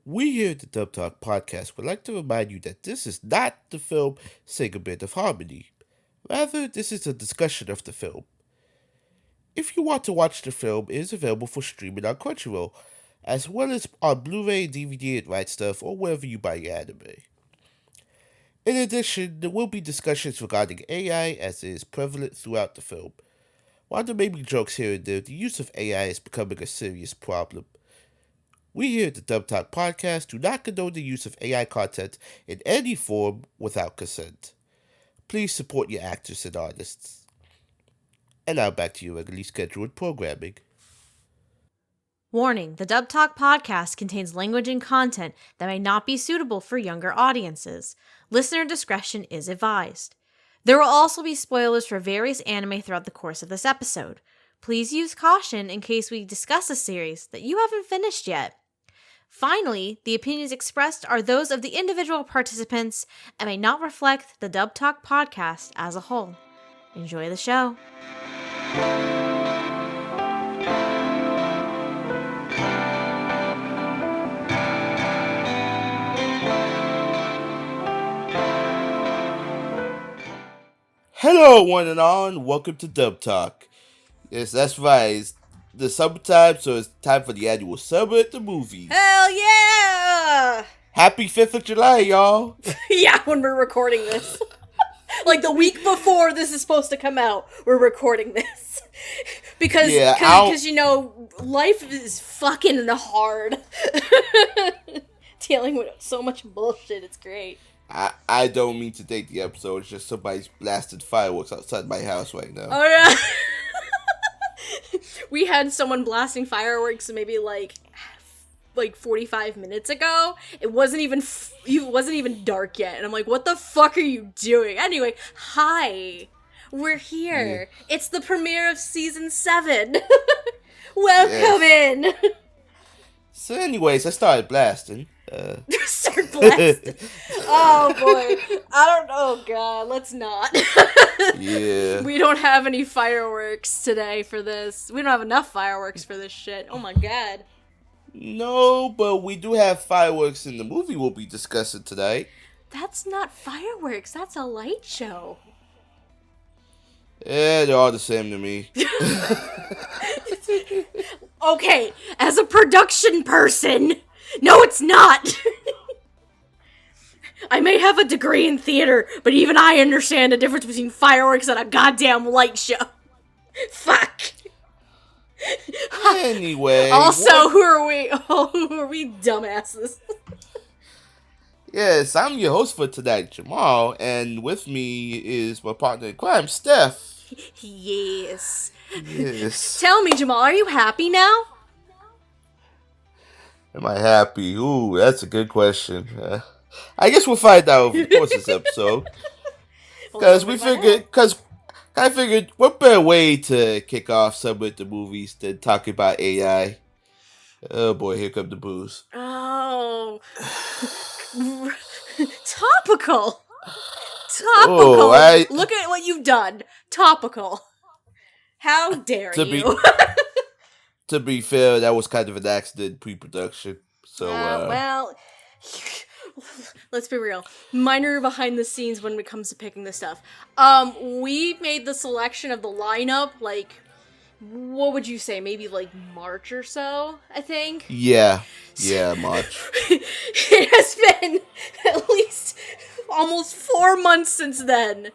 We here at the Dub Talk podcast would like to remind you that this is not the film Sing a Bit of Harmony. Rather, this is a discussion of the film. If you want to watch the film, it is available for streaming on Crunchyroll, as well as on Blu-ray, DVD, and Right Stuff, or wherever you buy your anime. In addition, there will be discussions regarding AI as it is prevalent throughout the film. While there may be jokes here and there, the use of AI is becoming a serious problem. We here at the Dub Talk podcast do not condone the use of AI content in any form without consent. Please support your actors and artists. And now back to your regularly scheduled programming. Warning, the Dub Talk podcast contains language and content that may not be suitable for younger audiences. Listener discretion is advised. There will also be spoilers for various anime throughout the course of this episode. Please use caution in case we discuss a series that you haven't finished yet. Finally, the opinions expressed are those of the individual participants and may not reflect the Dub Talk podcast as a whole. Enjoy the show. Hello, one and all, and welcome to Dub Talk. Yes, that's right. It's the summertime, so it's time for the annual summer at the movies. Hell yeah! Happy 5th of July, y'all. Yeah, when we're recording this. Like the week before this is supposed to come out, we're recording this. Because you know, life is fucking hard. Dealing with so much bullshit, it's great. I don't mean to take the episode, it's just somebody's blasted fireworks outside my house right now. Oh yeah. We had someone blasting fireworks maybe like 45 minutes ago. It wasn't even dark yet, and I'm like, what the fuck are you doing? Anyway, hi. We're here. Yeah. It's the premiere of season 7. Welcome in. So anyways, I started blasting. Start blasting. Oh boy. I don't know. Oh god, let's not. Yeah. We don't have any fireworks today for this. We don't have enough fireworks for this shit. Oh my god. No, but we do have fireworks in the movie we'll be discussing tonight. That's not fireworks. That's a light show. Yeah, they're all the same to me. Okay, as a production person, no, it's not. I may have a degree in theater, but even I understand the difference between fireworks and a goddamn light show. Fuck. Anyway. Also, who are we? Oh, who are we dumbasses? Yes, I'm your host for tonight, Jamal, and with me is my partner in crime, Steph. Yes. Yes. Tell me, Jamal, are you happy now? Am I happy? Ooh, that's a good question. I guess we'll find out over the course of this episode. Because I figured what better way to kick off some of the movies than talking about AI. Oh boy, here come the booze. Oh. Topical. Oh, Look at what you've done. Topical. How dare you? To be fair, that was kind of an accident pre-production. So, well, let's be real. Minor behind the scenes when it comes to picking this stuff. We made the selection of the lineup, like, what would you say? Maybe like March or so, I think? Yeah, March. It has been at least almost 4 months since then.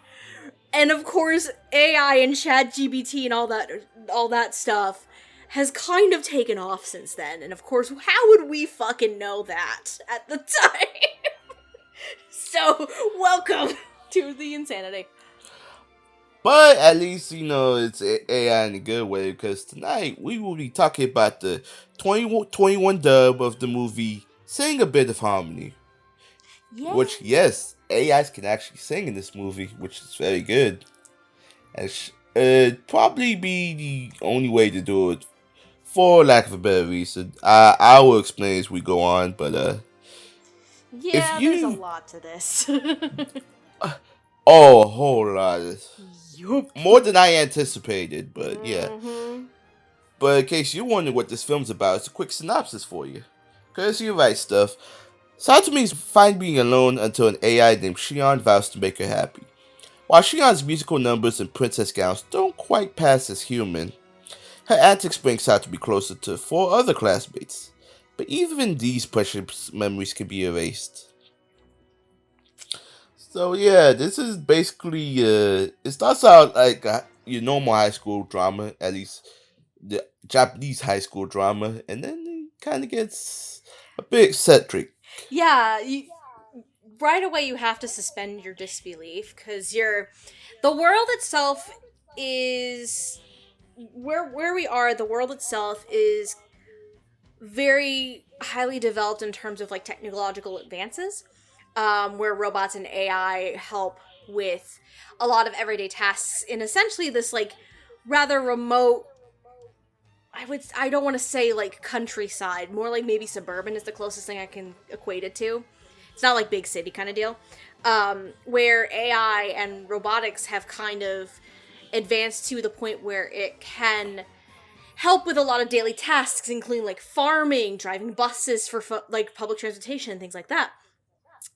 And of course, AI and ChatGPT and all that stuff has kind of taken off since then. And of course, how would we fucking know that at the time? So, welcome to the insanity. But at least, you know, it's AI in a good way, because tonight we will be talking about the 2021 dub of the movie Sing a Bit of Harmony. Yeah. Which, yes, AIs can actually sing in this movie, which is very good. And it'd probably be the only way to do it, for lack of a better reason. I will explain as we go on, but yeah, there's a lot to this. Oh, a whole lot. More than I anticipated, but yeah. Mm-hmm. But in case you're wondering what this film's about, it's a quick synopsis for you. Because you're right, Stuff. Satomi is fine being alone until an AI named Shion vows to make her happy. While Shion's musical numbers and princess gowns don't quite pass as human, her antics bring Satomi closer to four other classmates. But even these precious memories can be erased. So yeah, this is basically it starts out like your normal high school drama, at least the Japanese high school drama, and then it kind of gets a bit eccentric. Yeah, right away you have to suspend your disbelief because the world itself is where we are. The world itself is very highly developed in terms of like technological advances, where robots and AI help with a lot of everyday tasks in essentially this like rather remote. I don't want to say like countryside, more like maybe suburban is the closest thing I can equate it to. It's not like big city kind of deal, where AI and robotics have kind of advanced to the point where it can help with a lot of daily tasks, including like farming, driving buses for like public transportation and things like that.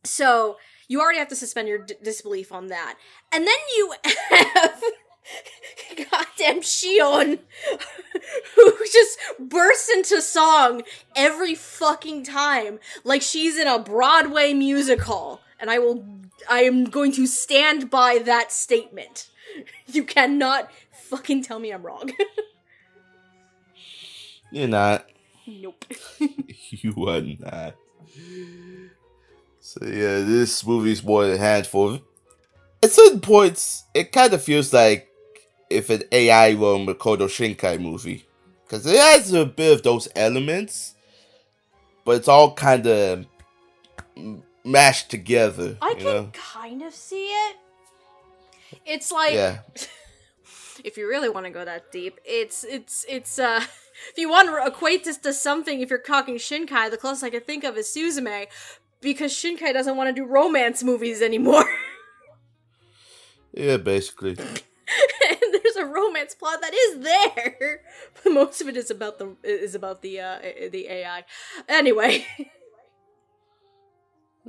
So you already have to suspend your disbelief on that, and then you have goddamn Shion, who just bursts into song every fucking time like she's in a Broadway musical, and I am going to stand by that statement. You cannot fucking tell me I'm wrong. You're not. Nope. You are not. So yeah, this movie's more than a handful. At certain points, it kind of feels like if an AI were a Makoto Shinkai movie. Because it has a bit of those elements, but it's all kind of mashed together. I can kind of see it. It's like, yeah. If you really want to go that deep, it's if you want to equate this to something, if you're talking Shinkai, the closest I can think of is Suzume, because Shinkai doesn't want to do romance movies anymore. Yeah, basically. And there's a romance plot that is there, but most of it is about the AI. Anyway,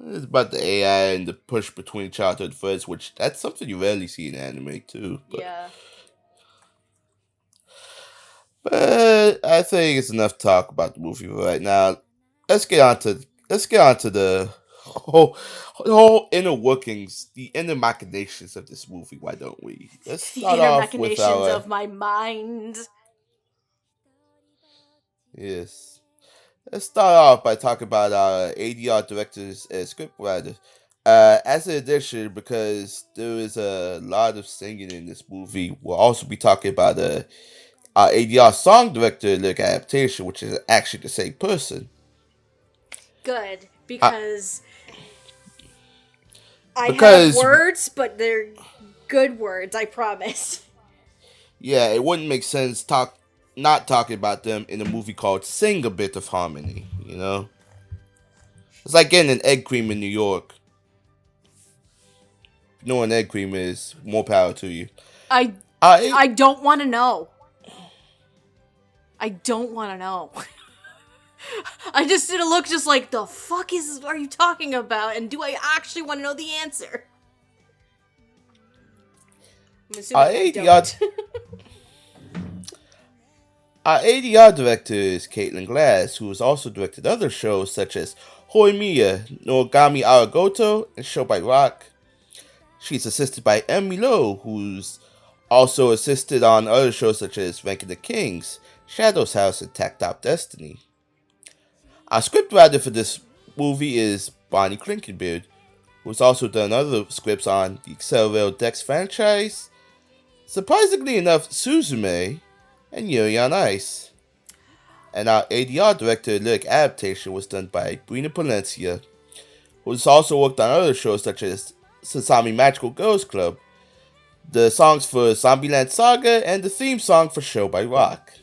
It's about the AI and the push between childhood friends, which that's something you rarely see in anime too. yeah. But I think it's enough talk about the movie right now. Let's get on to the whole inner workings, the inner machinations of this movie. Why don't we? Let's The start inner off with machinations our of my mind. yes. Let's start off by talking about our ADR directors and scriptwriters. As an addition, because there is a lot of singing in this movie, we'll also be talking about our ADR song director lyric adaptation, which is actually the same person. Good, Uh, because I have because words, but they're good words, I promise. yeah, it wouldn't make sense not talking about them in a movie called Sing a Bit of Harmony. It's like getting an egg cream in New York. If you know what an egg cream is, more power to you. I don't want to know. I don't want to know. I just did a look just like, the fuck are you talking about? And do I actually want to know the answer? I'm assuming I don't. Our ADR director is Caitlin Glass, who has also directed other shows such as Horimiya, Noragami Aragoto, and Show by Rock. She's assisted by Emmy Lowe, who's also assisted on other shows such as Rank of the Kings, Shadow's House, and Tactop Destiny. Our scriptwriter for this movie is Bonnie Klinkenbeard, who's also done other scripts on the Accelerail Dex franchise, surprisingly enough, Suzume, and Yuri on Ice. And our ADR director lyric adaptation was done by Brina Palencia, who's also worked on other shows such as Sasami Magical Girls Club, the songs for Zombieland Saga, and the theme song for Show by Rock.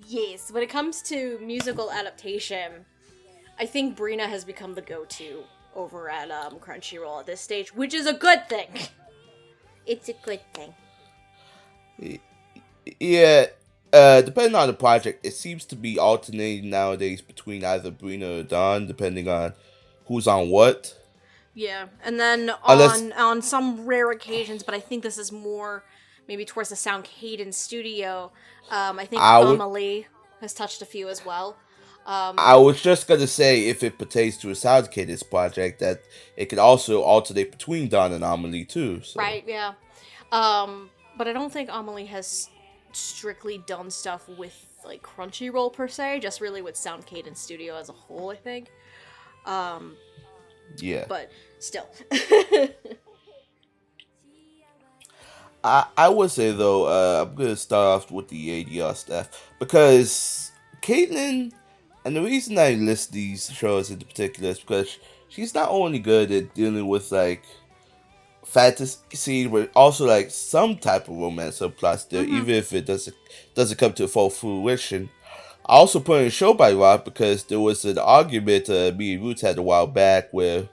Yes, when it comes to musical adaptation, I think Brina has become the go-to over at Crunchyroll at this stage, which is a good thing. It's a good thing. Yeah, Depending on the project, it seems to be alternating nowadays between either Brina or Don, depending on who's on what. Yeah, and then Unless on some rare occasions, but I think this is more maybe towards the Sound Cadence studio. I think I would, Amelie has touched a few as well. Um, I was just gonna say if it pertains to a Sound Cadence project, that it could also alternate between Don and Amelie too. So right, yeah. But I don't think Amelie has strictly done stuff with like Crunchyroll per se, just really with Sound Cadence Studio as a whole, I think. Um, yeah, but still. I would say though, I'm gonna start off with the ADR staff because Caitlyn, and the reason I list these shows in particular is because she's not only good at dealing with like fantasy, but also like some type of romance subplots there, hmm even if it doesn't come to full fruition. I also put in Show by Rock because there was an argument me and Roots had a while back where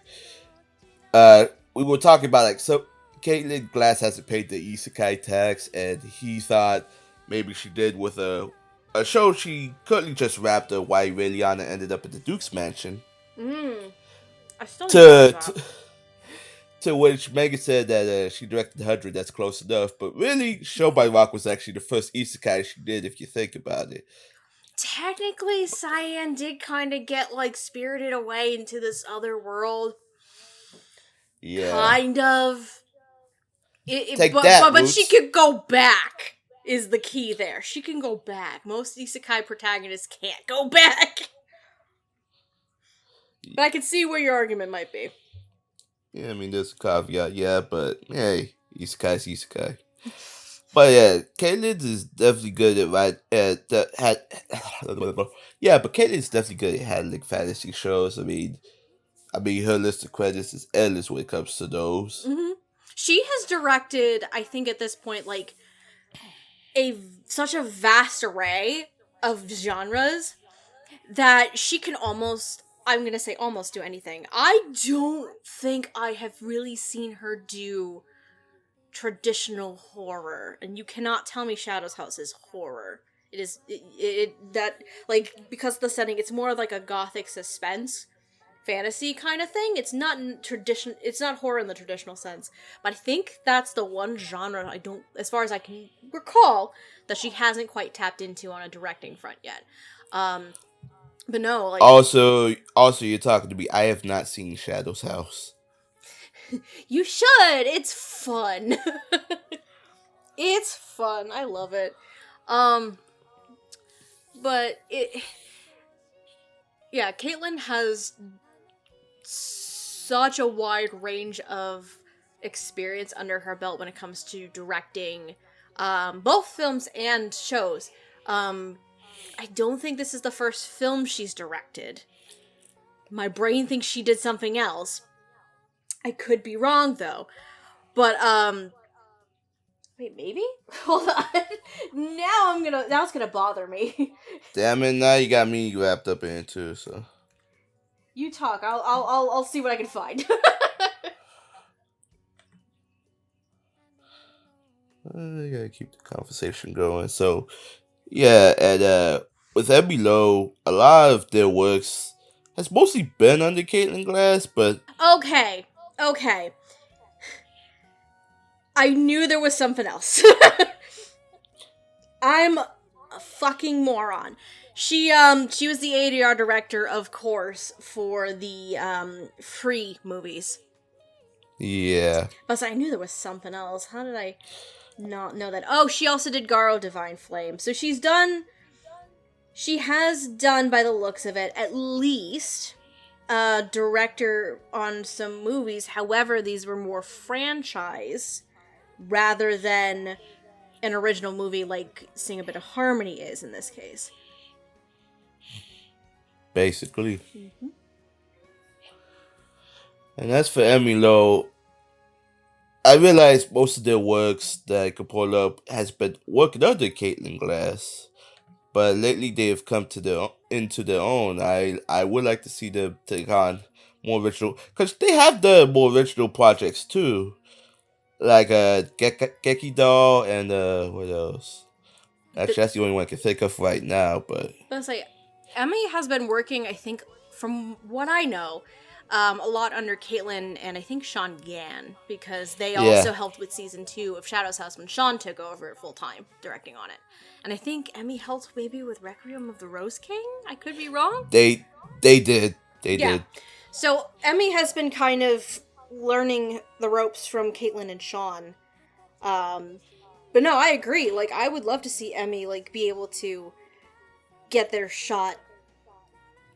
we were talking about like so Caitlyn Glass hasn't paid the isekai tax, and he thought maybe she did with a show she currently just wrapped up why Raeliana ended up at the Duke's mansion. Mm, I still need to watch To that. to which Megan said that she directed 100, that's close enough. But really, Show by Rock was actually the first isekai she did, if you think about it. Technically, Cyan did kind of get like spirited away into this other world, Yeah. kind of. Take that, But she Roots. could go back. Is the key there? She can go back. Most isekai protagonists can't go back. But I can see where your argument might be. Yeah, I mean, there's a caveat, yeah, but hey, isekai's isekai. But yeah, Caitlyn is definitely good at yeah, but Caitlyn's definitely good at handling fantasy shows. I mean, her list of credits is endless when it comes to those. hmm She has directed, I think at this point, like such a vast array of genres that she can almost. I'm gonna say almost do anything. I don't think I have really seen her do traditional horror, and you cannot tell me Shadow's House is horror. It is that like because of the setting, it's more like a gothic suspense fantasy kind of thing. It's not tradition. It's not horror in the traditional sense, but I think that's the one genre I don't, as far as I can recall, that she hasn't quite tapped into on a directing front yet. Um, but no, like Also, you're talking to me. I have not seen Shadow's House. you should. It's fun. It's fun. I love it. Um, but yeah, Caitlin has such a wide range of experience under her belt when it comes to directing both films and shows. I don't think this is the first film she's directed. My brain thinks she did something else. I could be wrong though. But wait, maybe? Hold on. Now it's gonna bother me. Damn it! Now you got me wrapped up in it too. So You talk. I'll see what I can find. I gotta keep the conversation going. So yeah, and with Emmy Lowe, a lot of their works has mostly been under Caitlin Glass, but Okay. Okay. I knew there was something else. I'm a fucking moron. She was the ADR director, of course, for the Free movies. yeah, But I knew there was something else. How did I not know that? Oh, she also did Garo Divine Flame. So she has done, by the looks of it, at least a director on some movies. However, these were more franchise rather than an original movie like Sing a Bit of Harmony is in this case. basically. And as for Emmy Lowe, I realize most of their works that I could pull up has been working under Caitlin Glass, but lately they have come to their into their own. I would like to see them take on more original, because they have the more original projects too, like Geki Doll and what else? Actually, that's the only one I can think of right now. But I was like, Emmy has been working, I think, from what I know, a lot under Caitlin and I think Sean Gann, because they yeah, also helped with season 2 of Shadow's House when Sean took over full time directing on it. And I think Emmy helped maybe with Requiem of the Rose King. I could be wrong. they did, they Yeah. did. So Emmy has been kind of learning the ropes from Caitlin and Sean. But no, I agree. Like, I would love to see Emmy like be able to get their shot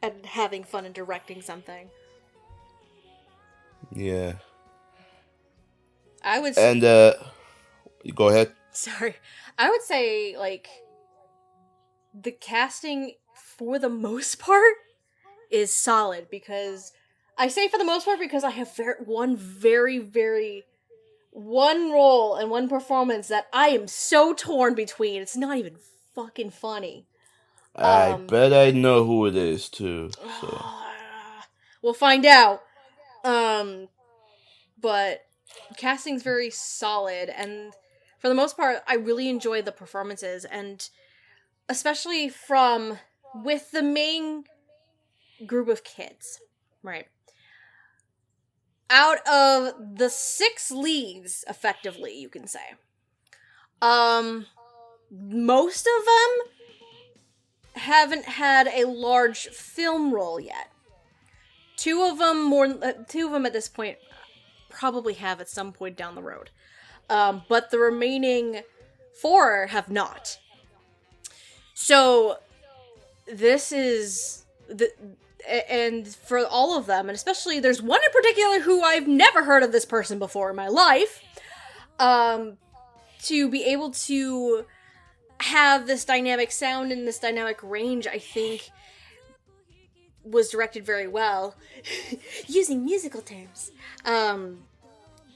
at having fun and directing something. Yeah, I would. and you go ahead. Sorry, I would say like the casting for the most part is solid because I say for the most part because I have one very one role and one performance that I am so torn between. It's not even fucking funny. I bet I know who it is too. So We'll find out. But casting's very solid, and for the most part, I really enjoy the performances, and especially from with the main group of kids, right? Out of the 6 leads, effectively, you can say, most of them haven't had a large film role yet. Two of them at this point probably have at some point down the road. But the remaining 4 have not. So this is and for all of them, and especially there's one in particular who I've never heard of this person before in my life, to be able to have this dynamic sound and this dynamic range, I think was directed very well using musical terms.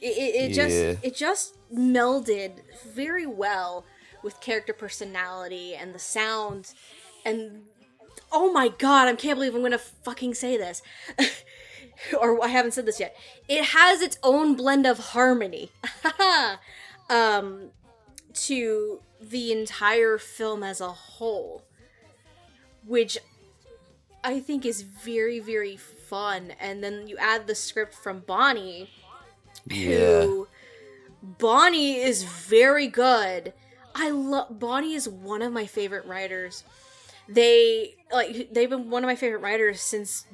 It just melded very well with character personality and the sound, and oh my god, I can't believe I'm gonna fucking say this. Or I haven't said this yet. It has its own blend of harmony to the entire film as a whole, which I think is very fun. And then you add the script from Bonnie, who Bonnie is very good. Bonnie is one of my favorite writers. They've been one of my favorite writers since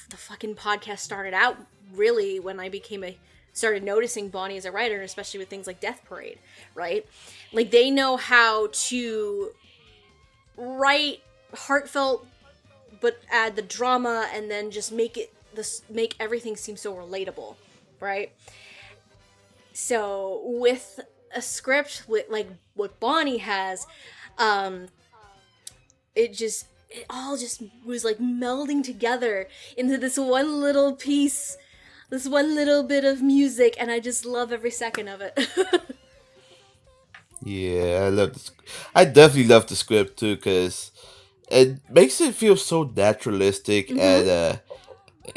the fucking podcast started out, really, when I started noticing Bonnie as a writer, especially with things like Death Parade, right? Like, they know how to write heartfelt but add the drama and then just make everything seem so relatable, right? So with a script with like what Bonnie has, it all just was like melding together into this one little piece, this one little bit of music, and I just love every second of it. Yeah, I definitely love the script too because it makes it feel so naturalistic Mm-hmm.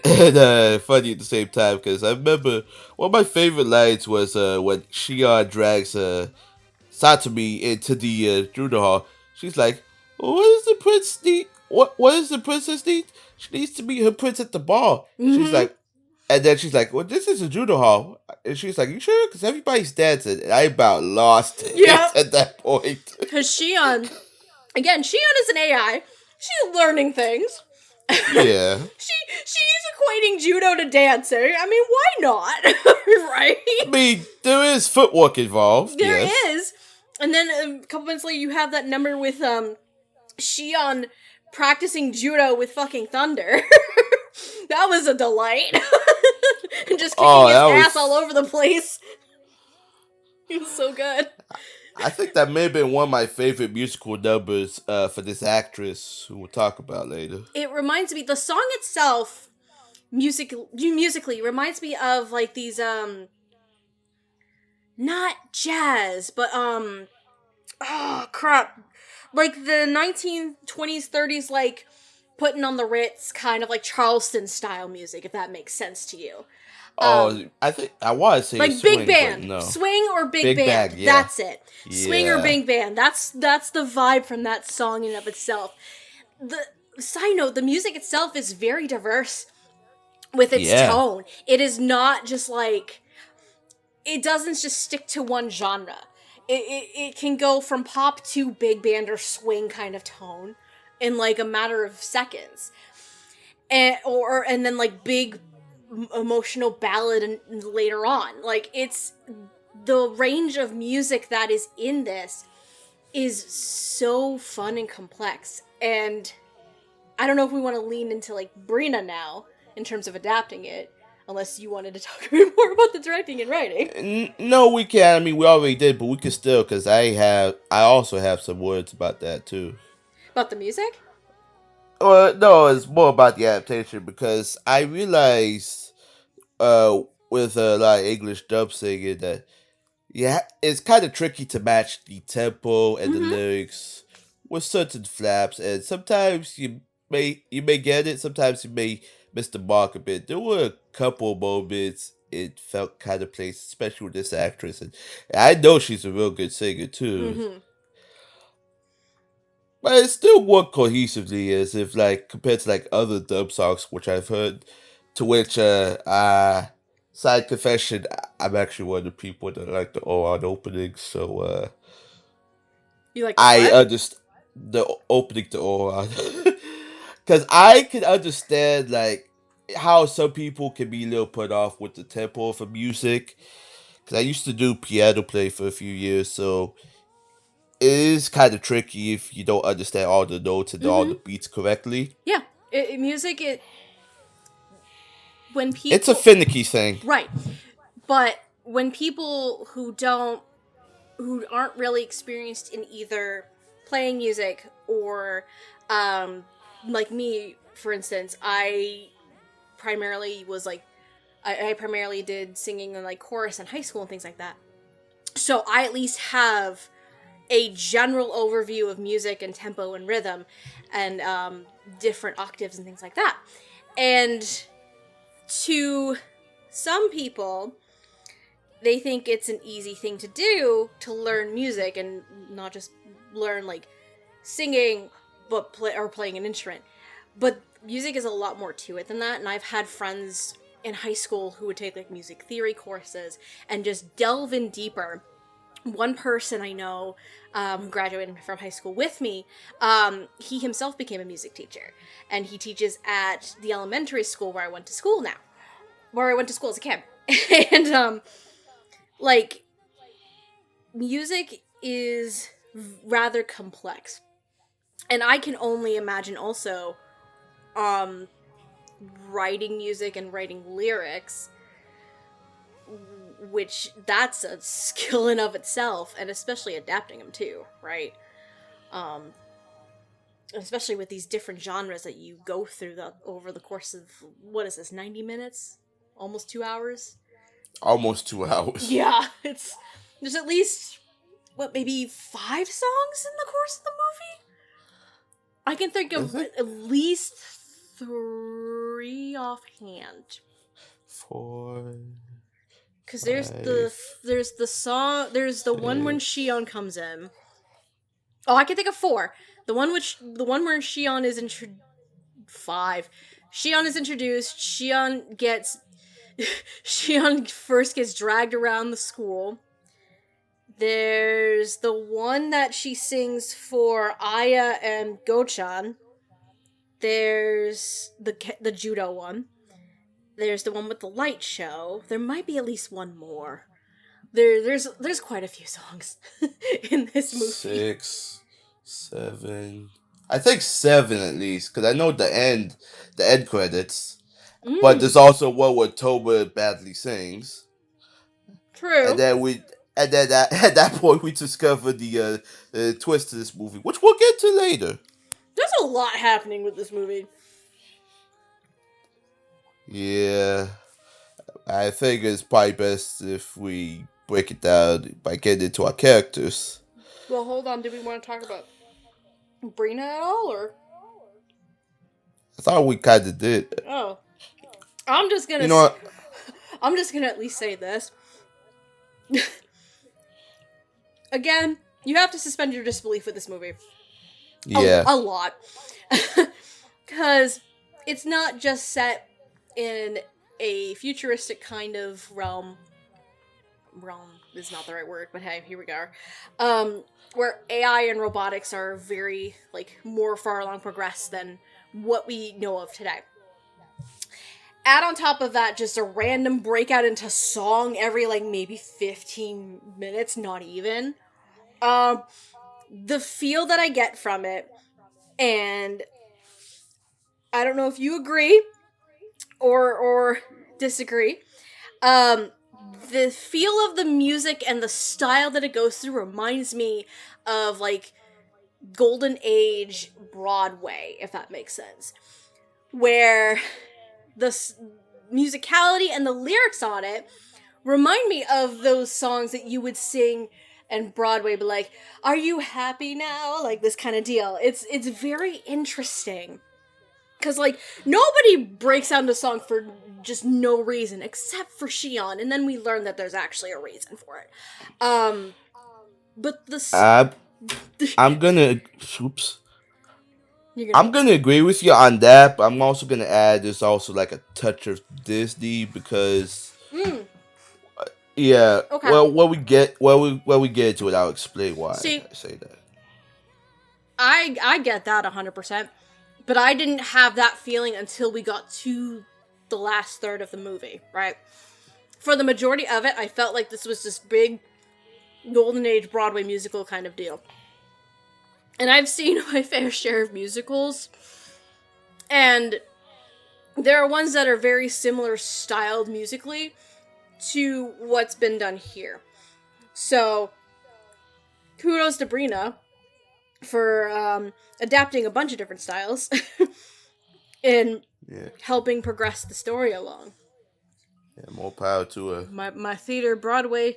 and funny at the same time. Because I remember one of my favorite lines was when Shion drags Satomi into the Judo Hall. She's like, "What does the prince need? What does the princess need? She needs to meet her prince at the ball." She's Mm-hmm. like, and then she's like, "Well, this is a judo hall," and she's like, "You sure?" Because everybody's dancing, and I about lost it Yeah. at that point. Because Shion is an AI. She's learning things. Yeah, She's equating judo to dancing. I mean, why not? Right? I mean, there is footwork involved. There Yes. is. And then a couple minutes later, you have that number with Shion practicing judo with fucking Thunder. That was a delight. And just kicking his ass all over the place. He was so good. I think that may have been one of my favorite musical numbers for this actress, who we'll talk about later. It reminds me, the song itself, musically, reminds me of like these, not jazz, but, oh, crap. Like the 1920s, 30s, like, putting on the Ritz, kind of like Charleston style music, if that makes sense to you. Oh, I think I want to say Like big swing, but band, no. swing or big Big band. bag, yeah. That's it. Swing or Yeah. big band. That's the vibe from that song in and of itself. The side note, the music itself is very diverse with its Yeah. tone. It is not just like, it doesn't just stick to one genre. It can go from pop to big band or swing kind of tone in like a matter of seconds, and then like big emotional ballad and later on. Like, it's the range of music that is in this is so fun and complex. And I don't know if we want to lean into like Brina now in terms of adapting it, unless you wanted to talk a bit more about the directing and writing. No, we can. I mean, we already did, but we can still, because I also have some words about that too. About the music? No, it's more about the adaptation because I realized, with a lot of English dub singing that yeah, it's kind of tricky to match the tempo and the Mm-hmm. lyrics with certain flaps, and sometimes you may get it, sometimes you may miss the mark a bit. There were a couple moments it felt kind of placed, especially with this actress, and I know she's a real good singer too. Mm-hmm. But it still worked cohesively, as if like compared to like other dub songs which I've heard, to which side confession, I'm actually one of the people that like the Oran opening, so You like the I what? understand the opening to Oran. Cause I can understand like how some people can be a little put off with the tempo of music. Cause I used to do piano play for a few years, so it is kind of tricky if you don't understand all the notes and all the Mm-hmm. beats correctly. Yeah. Music, when It's a people, finicky thing. right, but when people who aren't really experienced in either playing music or, um like me, for instance, primarily was like I primarily did singing and like chorus in high school and things like that. So I at least have a general overview of music and tempo and rhythm and different octaves and things like that. And to some people, they think it's an easy thing to do to learn music and not just learn like singing, but playing an instrument. But music is a lot more to it than that. And I've had friends in high school who would take like music theory courses and just delve in deeper. One person I know, who graduated from high school with me, he himself became a music teacher, and he teaches at the elementary school where I went to school now, where I went to school as a kid. And like, music is rather complex, and I can only imagine also um writing music and writing lyrics, which that's a skill in of itself, and especially adapting them too, right? um Especially with these different genres that you go through over the course of, what is this, 90 minutes, almost 2 hours. Almost 2 hours. Yeah, it's, there's at least, what, maybe 5 songs in the course of the movie. I can think Is of it? at least 3 offhand. 4, Because 5, there's the song, there's the one when 6. Shion comes in. Oh, I can think of 4. The one where Shion is 5. Shion is introduced. Shion first gets dragged around the school. There's the one that she sings for Aya and Gochan. There's the judo one. There's the one with the light show. There might be at least one more. There's quite a few songs in this movie. 6, 7. I think 7 at least, because I know the end credits. But there's also one where Toba badly sings, and True. then at that point we discover the twist to this movie, which we'll get to later. There's a lot happening with this movie. Yeah, I think it's probably best if we break it down by getting into our characters. Well, hold on. Do we want to talk about Brina at all, or? I thought we kind of did. Oh, I'm just gonna. You know what? I'm just gonna at least say this. Again, you have to suspend your disbelief with this movie. Yeah. A lot. Because it's not just set in a futuristic kind of realm. Realm is not the right word, but hey, here we go. Where AI and robotics are very, like, more far along progressed than what we know of today. Add on top of that just a random breakout into song every, like, maybe 15 minutes, not even. The feel that I get from it, and I don't know if you agree or disagree. The feel of the music and the style that it goes through reminds me of, like, Golden Age Broadway, if that makes sense. Where the musicality and the lyrics on it remind me of those songs that you would sing and Broadway, but like, are you happy now? Like, this kind of deal. It's very interesting. Because, like, nobody breaks out into song for just no reason, except for Shion, and then we learn that there's actually a reason for it. But I'm gonna. Oops. You're I'm gonna... gonna agree with you on that, but I'm also gonna add there's also like a touch of Disney because yeah. Okay. Well, when we get to it, I'll explain why See, I say that. I get that 100%, but I didn't have that feeling until we got to the last third of the movie, right? For the majority of it, I felt like this was this big Golden Age Broadway musical kind of deal. And I've seen my fair share of musicals, and there are ones that are very similar styled musically to what's been done here. So, kudos to Brina for adapting a bunch of different styles and helping progress the story along. Yeah, more power to her. My theater Broadway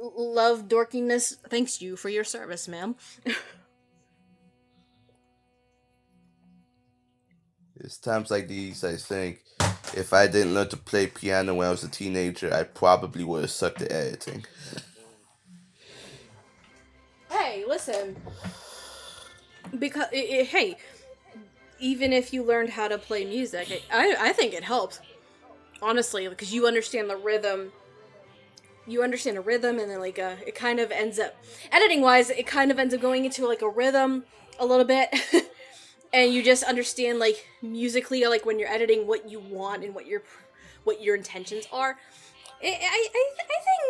love dorkiness thanks you for your service, ma'am. It's times like these I think if I didn't learn to play piano when I was a teenager, I probably would have sucked at editing. Hey, listen. Because hey, even if you learned how to play music, I think it helps. Honestly, because you understand the rhythm. You understand a rhythm, and then like it kind of ends up editing wise, it kind of ends up going into like a rhythm a little bit. And you just understand, like, musically, like, when you're editing what you want and what your intentions are. I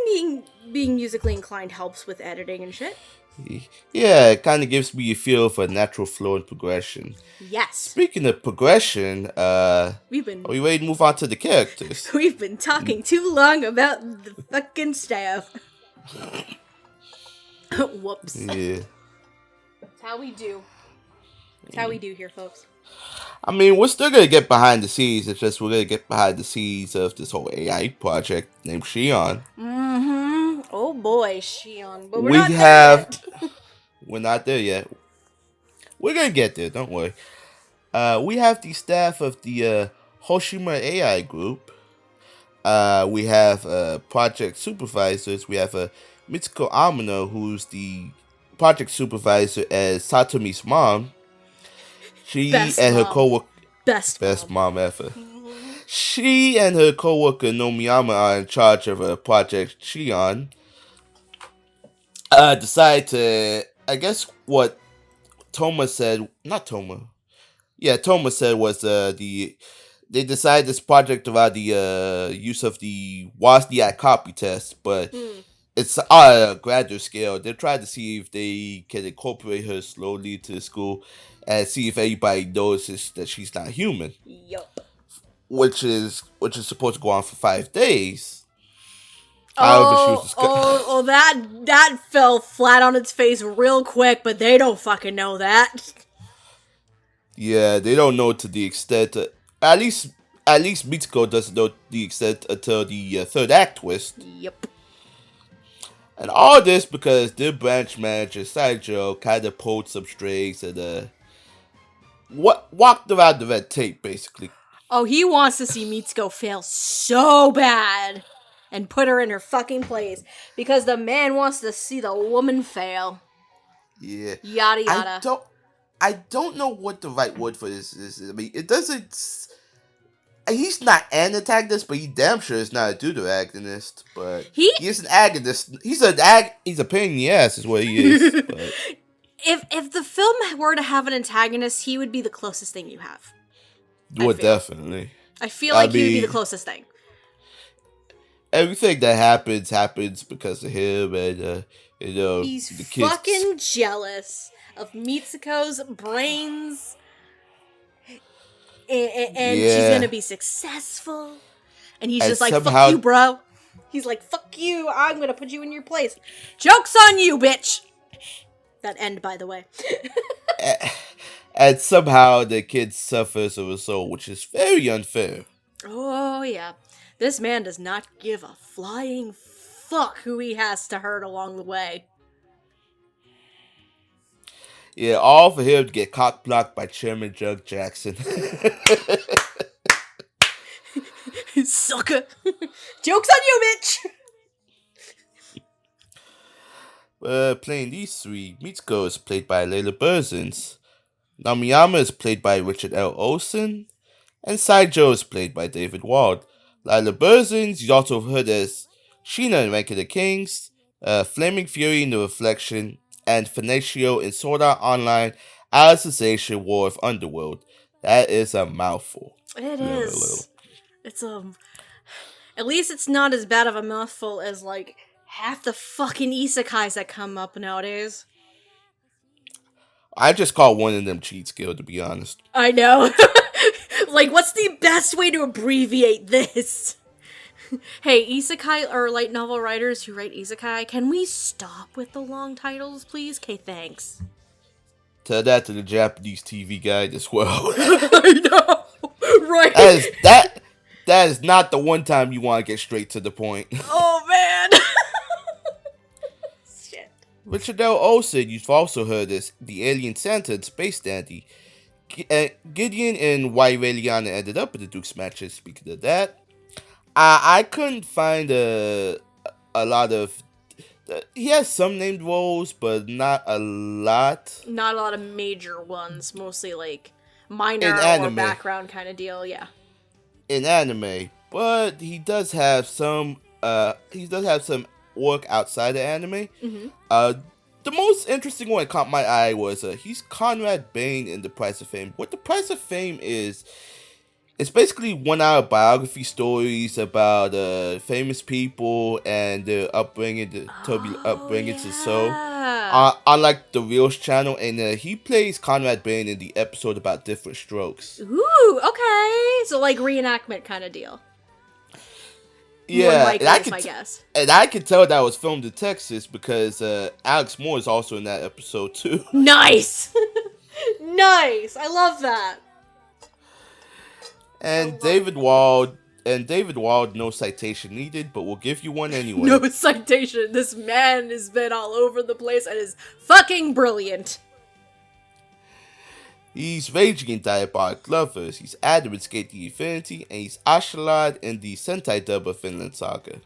think being musically inclined helps with editing and shit. Yeah, it kind of gives me a feel for natural flow and progression. Yes. Speaking of progression, are We've been we ready to move on to the characters? talking too long about the fucking staff. Whoops. Yeah. That's how we do. That's how we do here, folks. I mean, we're still gonna get behind the scenes. It's just we're gonna get behind the scenes of this whole AI project named Shion. Mm-hmm. Oh boy, Shion. But We're not there yet. We're gonna get there. Don't worry. We have the staff of the Hoshima AI group. We have project supervisors. We have Mitsuko Amano, who's the project supervisor as Satomi's mom. She Best and her mom. coworker, Best mom ever. She and her coworker Nomiyama are in charge of Project Shion. Decide to, I guess what Toma said, not Toma. Yeah, Toma said was they decided this project around the use of the WASDI copy test, but it's on a graduate scale. They're trying to see if they can incorporate her slowly to the school and see if anybody notices that she's not human. Yup. Which is supposed to go on for 5 days. That fell flat on its face real quick, but they don't fucking know that. Yeah, they don't know to the extent. At least Mitsuko doesn't know the extent until the third act twist. Yep. And all this because their branch manager Saijo kind of pulled some strings and walked around the red tape basically. Oh, he wants to see Mitsuko fail so bad and put her in her fucking place because the man wants to see the woman fail. Yeah. Yada yada. I don't know what the right word for this is. I mean, it doesn't. He's not an antagonist, but he damn sure is not a deuteragonist. But he is an agonist. He's a pain in the ass, is what he is. But. If the film were to have an antagonist, he would be the closest thing you have. Well, definitely. I feel like he would be the closest thing. Everything that happens because of him, and he's the kids. Fucking jealous of Mitsuko's brains. And she's gonna be successful. And he's just like, fuck you, bro. He's like, fuck you, I'm gonna put you in your place. Joke's on you, bitch! That end, by the way. And somehow the kid suffers of a soul, which is very unfair. Oh, yeah. This man does not give a flying fuck who he has to hurt along the way. Yeah, all for him to get cock-blocked by Chairman Jug Jackson. Sucker. Joke's on you, bitch! Playing these three, Mitsuko is played by Layla Burzins. Namiyama is played by Richard L. Olsen. And Saijo is played by David Wald. Layla Burzins is also heard as Sheena in Rank of the Kings, Flaming Fury in The Reflection, and Finatio in Sword Art Online Alicization War of Underworld. That is a mouthful. It is. It's at least it's not as bad of a mouthful as like half the fucking isekais that come up nowadays. I just call one of them cheat skill, to be honest. I know. Like, what's the best way to abbreviate this? Hey, isekai or light novel writers who write isekai, can we stop with the long titles, please? Okay, thanks. Tell that to the Japanese TV guide as well. I know, right? That is not the one time you want to get straight to the point. Oh, man. Shit. Richard L. Olsen, you've also heard as the alien Santa and Space Dandy. Gideon and why Raeliana ended up in the Duke's matches. Speaking of that, I couldn't find a lot of. He has some named roles, but not a lot. Not a lot of major ones. Mostly like minor or background kind of deal. Yeah. In anime, but he does have some. He does have some work outside of anime. Mm-hmm. The most interesting one that caught my eye was he's Conrad Bain in The Price of Fame. What The Price of Fame is, it's basically 1 hour biography stories about famous people and their upbringing, to so. On like the Reels channel, and he plays Conrad Bain in the episode about Different Strokes. Ooh, okay, so like reenactment kind of deal. Yeah, and I could tell that was filmed in Texas because Alex Moore is also in that episode too. Nice, nice. I love that. And David Wald, no citation needed, but we'll give you one anyway. No citation. This man has been all over the place and is fucking brilliant. He's raging in Diabolic Lovers, he's Adam in Skate the Infinity, and he's Ashalad in the Sentai dub of Vinland Saga.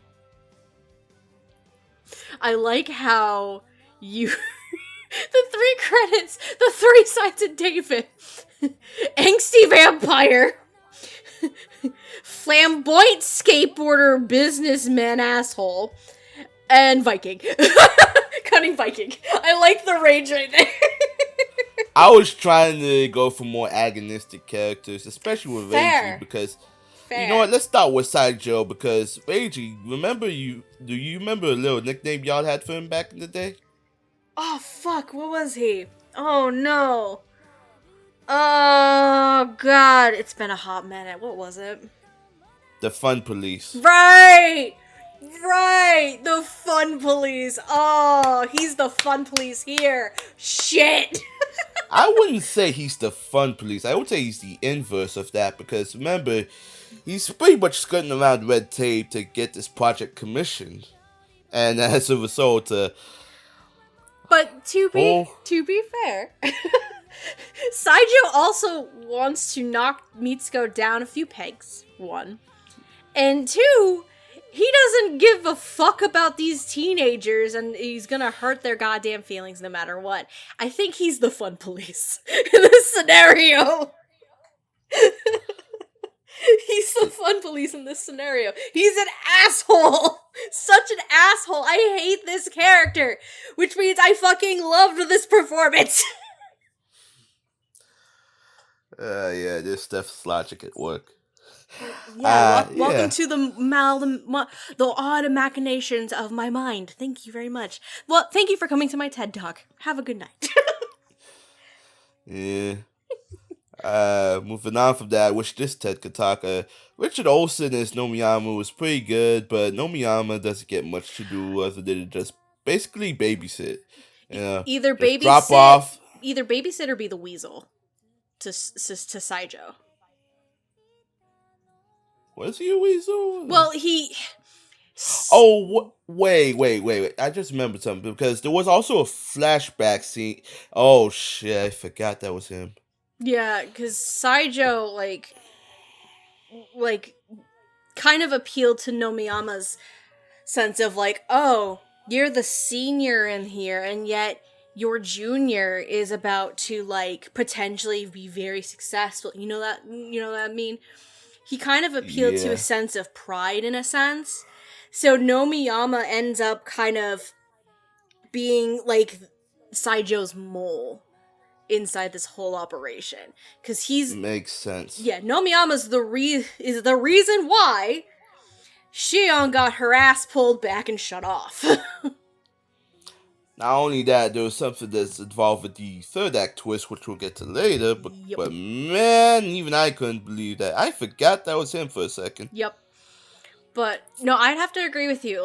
I like how you... the 3 credits, the 3 sides of David. Angsty vampire. Flamboyant skateboarder businessman asshole. And Viking. Cunning Viking. I like the range right there. I was trying to go for more agonistic characters, especially with Reiji, because you know what? Let's start with Saijo, because Reiji, do you remember a little nickname y'all had for him back in the day? Oh fuck, what was he? Oh no. Oh god, it's been a hot minute. What was it? The Fun Police. Right! The Fun Police. Oh, he's the Fun Police here. Shit. I wouldn't say he's the Fun Police. I would say he's the inverse of that, because remember, he's pretty much skirting around red tape to get this project commissioned. And as a result, but to be fair, Saijo also wants to knock Mitsuko down a few pegs, one. And two, he doesn't give a fuck about these teenagers and he's gonna hurt their goddamn feelings no matter what. I think he's the fun police in this scenario. He's the fun police in this scenario. He's an asshole! Such an asshole. I hate this character. Which means I fucking loved this performance. Yeah, there's Steph's logic at work. Welcome to the odd machinations of my mind. Thank you very much. Well, thank you for coming to my TED Talk. Have a good night. Yeah. Moving on from that, I wish this TED could talk. Richard Olsen as Nomiyama was pretty good, but Nomiyama doesn't get much to do other than just basically babysit. Either babysit, drop off, either babysit or be the weasel to Saijo. Was he a weasel? Well, he. Oh, wait. I just remembered something because there was also a flashback scene. Oh, shit, I forgot that was him. Yeah, because Saijo, kind of appealed to Nomiyama's sense of, oh, you're the senior in here, and yet your junior is about to, potentially be very successful. You know what I mean? He kind of appealed to a sense of pride, in a sense. So Nomiyama ends up kind of being, Saijo's mole inside this whole operation. Because he's... Makes sense. Yeah, Nomiyama's is the reason why Shion got her ass pulled back and shut off. Not only that, there was something that's involved with the third act twist, which we'll get to later, but man, even I couldn't believe that. I forgot that was him for a second. Yep. But, no, I'd have to agree with you.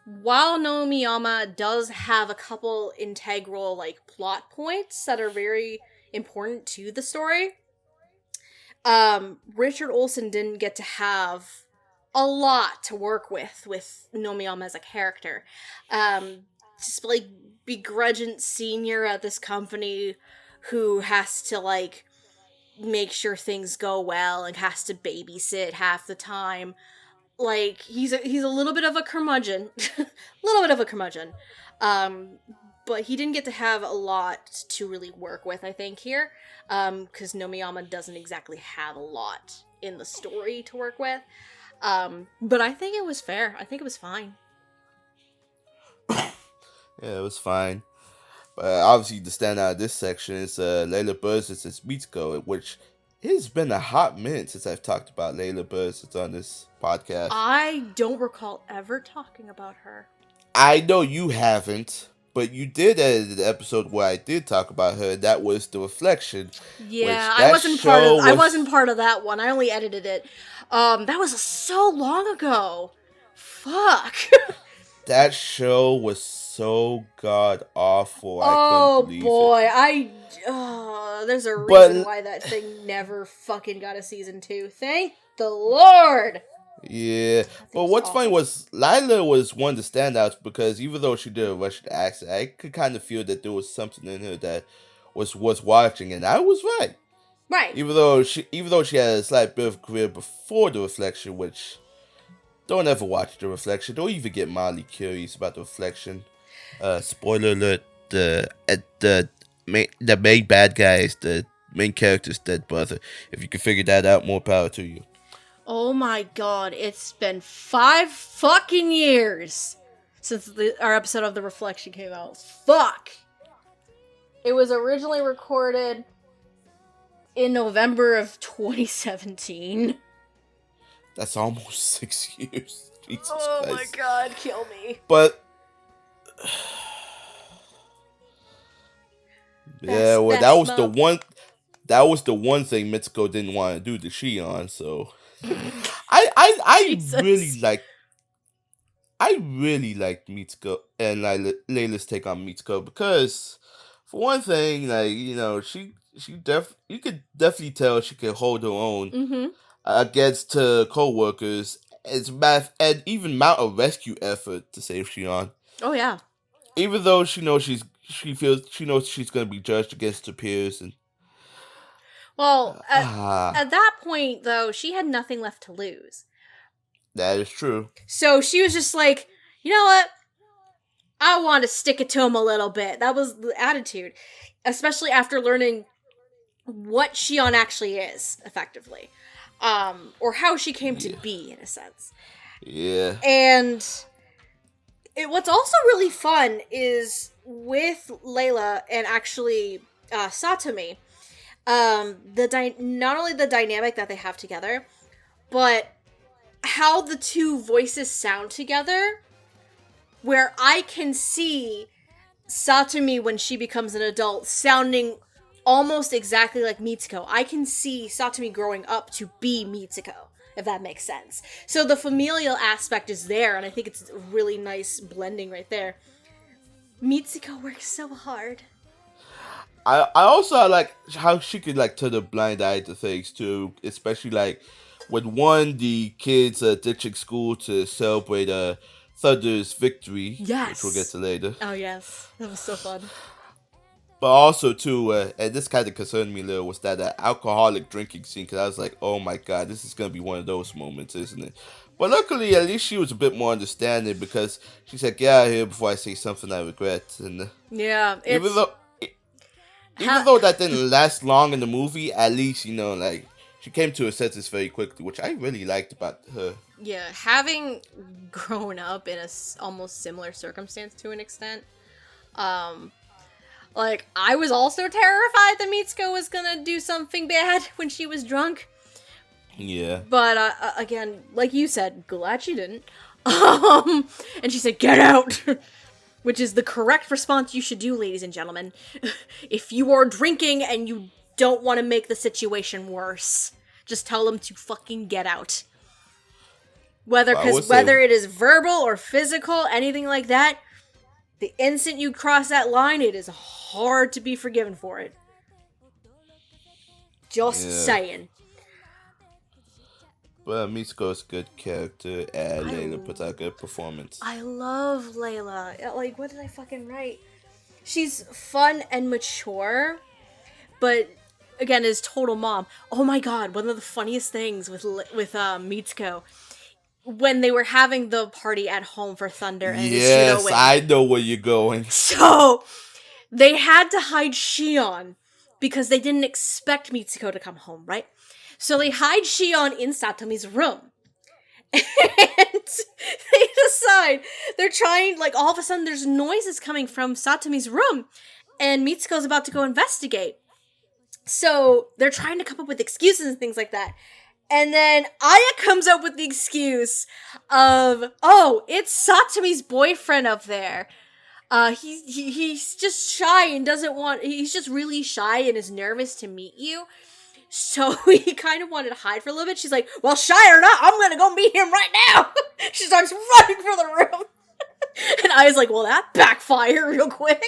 While Nomiyama does have a couple integral, plot points that are very important to the story, Richard Olsen didn't get to have a lot to work with Nomiyama as a character. Just, begrudging senior at this company who has to, make sure things go well and has to babysit half the time. He's a little bit of a curmudgeon. But he didn't get to have a lot to really work with, I think, here. Because Nomiyama doesn't exactly have a lot in the story to work with. But I think it was fair. I think it was fine. Yeah, it was fine. But obviously, the standout of this section is Layla Bursis as Mitsuko, which it's been a hot minute since I've talked about Layla Bursis on this podcast. I don't recall ever talking about her. I know you haven't, but you did edit the episode where I did talk about her, and that was The Reflection. Yeah, I wasn't part of that one. I only edited it. That was so long ago. Fuck. That show was so god awful. Oh boy, there's a reason why that thing never fucking got a season 2. Thank the Lord. Yeah, but what's funny was Lila was one of the standouts because even though she did a Russian accent, I could kind of feel that there was something in her that was worth watching, and I was right. Right. Even though she had a slight bit of a career before The Reflection, which don't ever watch The Reflection. Don't even get mildly curious about The Reflection. Spoiler alert: the main bad guy is the main character's dead brother. If you can figure that out, more power to you. Oh my god, it's been 5 fucking years since our episode of The Reflection came out. Fuck! It was originally recorded in November of 2017. That's almost 6 years. Jesus oh Christ. My god, kill me. But yeah, well, that was the one thing Mitsuko didn't want to do to Shion, so I really liked Mitsuko and Layla's take on Mitsuko because for one thing, you could definitely tell she could hold her own against co-workers and even mount a rescue effort to save Shion. Oh yeah. Even though she knows she knows she's gonna be judged against her peers, and Well, ah, at that point, though, she had nothing left to lose. that is true. So she was just like, you know what? I want to stick it to him a little bit. That was the attitude. Especially after learning what Shion actually is, effectively. Or how she came to be, in a sense. Yeah. And what's also really fun is with Layla and actually Satomi, not only the dynamic that they have together, but how the two voices sound together, where I can see Satomi when she becomes an adult sounding almost exactly like Mitsuko. I can see Satomi growing up to be Mitsuko, if that makes sense. So the familial aspect is there, and I think it's a really nice blending right there. Mitsuko works so hard. I also like how she could like turn a blind eye to things too, especially like when the kids are ditching school to celebrate Thunder's victory, which we'll get Yes. to later. Oh, yes. That was so fun. But also too, and this kind of concerned me a little, was that alcoholic drinking scene, because I was like, oh my god, this is gonna be one of those moments, isn't it? But luckily, at least she was a bit more understanding, because she said, "Get out of here before I say something I regret." And Yeah, even though that didn't last long in the movie, at least like she came to her senses very quickly, which I really liked about her. Yeah, having grown up in a almost similar circumstance to an extent, like, I was also terrified that Mitsuko was gonna do something bad when she was drunk. Yeah. But, again, like you said, glad she didn't. And she said, "Get out!" Which is the correct response you should do, ladies and gentlemen. If you are drinking and you don't want to make the situation worse, just tell them to fucking get out. Whether it is verbal or physical, anything like that, the instant you cross that line, it is hard to be forgiven for it. Just saying. But Mitsuko's a good character, and Layla puts out a good performance. I love Layla. Like, what did I fucking write? She's fun and mature, but again, is total mom. Oh my god, one of the funniest things with Mitsuko, when they were having the party at home for Thunder and yes, I know where you're going. So they had to hide Shion because they didn't expect Mitsuko to come home, right? So they hide Shion in Satomi's room. And they decide they're trying, like, all of a sudden there's noises coming from Satomi's room, and Mitsuko's about to go investigate. So they're trying to come up with excuses and things like that. And then Aya comes up with the excuse of, oh, it's Satomi's boyfriend up there. He's just shy and he's just really shy and is nervous to meet you. So he kind of wanted to hide for a little bit. She's like, well, shy or not, I'm gonna go meet him right now. She starts running for the room. And I was like, well, that backfired real quick.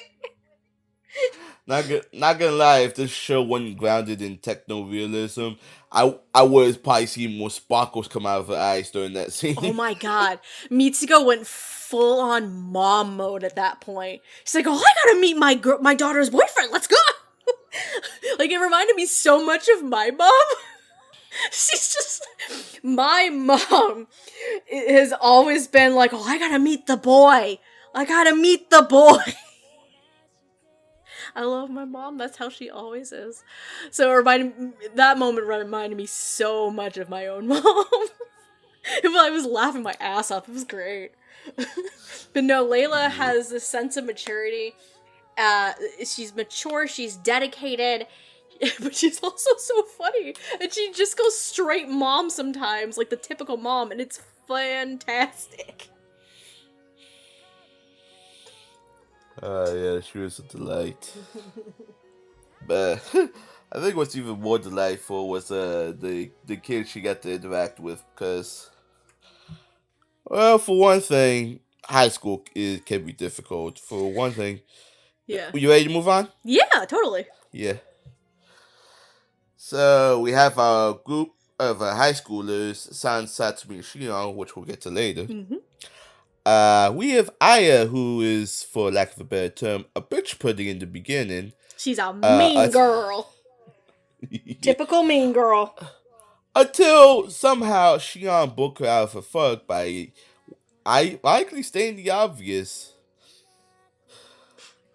Not gonna lie, if this show wasn't grounded in techno realism, I would probably see more sparkles come out of her eyes during that scene. Oh my god. Mitsuko went full on mom mode at that point. She's like, oh, I gotta meet my daughter's boyfriend. Let's go. Like, it reminded me so much of my mom. She's just... My mom has always been like, oh, I gotta meet the boy. I gotta meet the boy. I love my mom. That's how she always is. So that moment reminded me so much of my own mom. I was laughing my ass off. It was great. But no, Layla has this sense of maturity. She's mature, she's dedicated, but she's also so funny. And she just goes straight mom sometimes, like the typical mom, and it's fantastic. Yeah, she was a delight. But I think what's even more delightful was the kids she got to interact with, because, well, for one thing, high school can be difficult. For one thing, yeah. You ready to move on? Yeah, totally. Yeah. So we have our group of high schoolers, San, Satsumi, and Shion, which we'll get to later. Mm-hmm. We have Aya, who is, for lack of a better term, a bitch pudding in the beginning. She's a Uh, mean girl. Typical mean girl. until somehow Shion booked her out of her fuck by likely stating the obvious.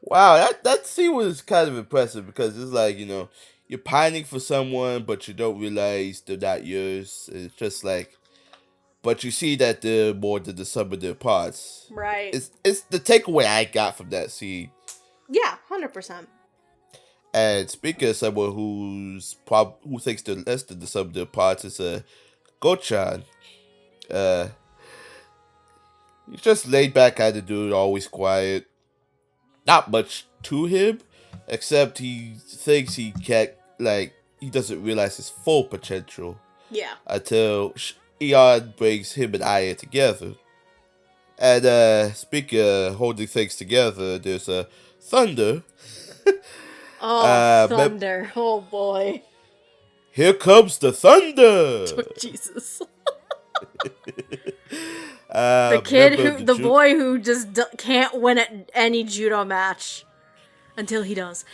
Wow, that scene was kind of impressive because it's like, you're pining for someone, but you don't realize they're not yours. It's just like, but you see that they're more than the sum of their parts. Right. It's the takeaway I got from that scene. Yeah, 100%. And speaking of someone who thinks they're less than the sum of their parts, is Gochan. Uh, he's just laid back kind of dude, always quiet. Not much to him, except he thinks he can't, he doesn't realize his full potential. Yeah. Until Eon brings him and Aya together. And speaking of holding things together, there's Thunder. Oh, Thunder. Oh, boy. Here comes the Thunder! Oh, Jesus. The boy who just can't win at any judo match. Until he does.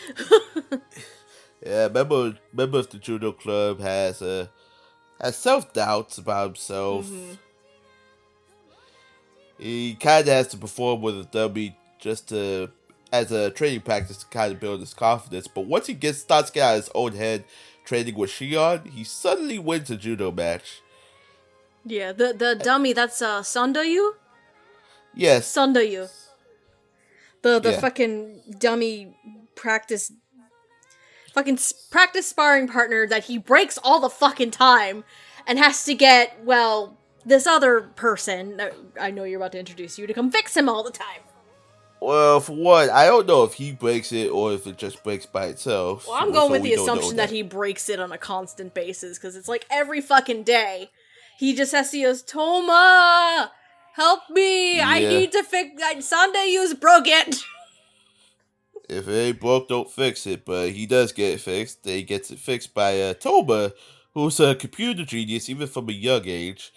Yeah, member of the judo club has self-doubts about himself. Mm-hmm. He kind of has to perform with a dummy just as a training practice to kind of build his confidence. But once he starts getting out of his own head training with Shion, he suddenly wins a judo match. Yeah, the dummy, that's Sundayu? Yes. Sundayu. The fucking dummy practice sparring partner that he breaks all the fucking time and has to get, this other person, I know you're about to introduce you, to come fix him all the time. Well, for one, I don't know if he breaks it or if it just breaks by itself. Well, I'm going with the assumption that he breaks it on a constant basis, because it's like every fucking day, he just has to use, Toma! Help me! Yeah. I need to fix, Sandayu's broke it! If it ain't broke, don't fix it. But he does get it fixed. He gets it fixed by Toba, who's a computer genius, even from a young age.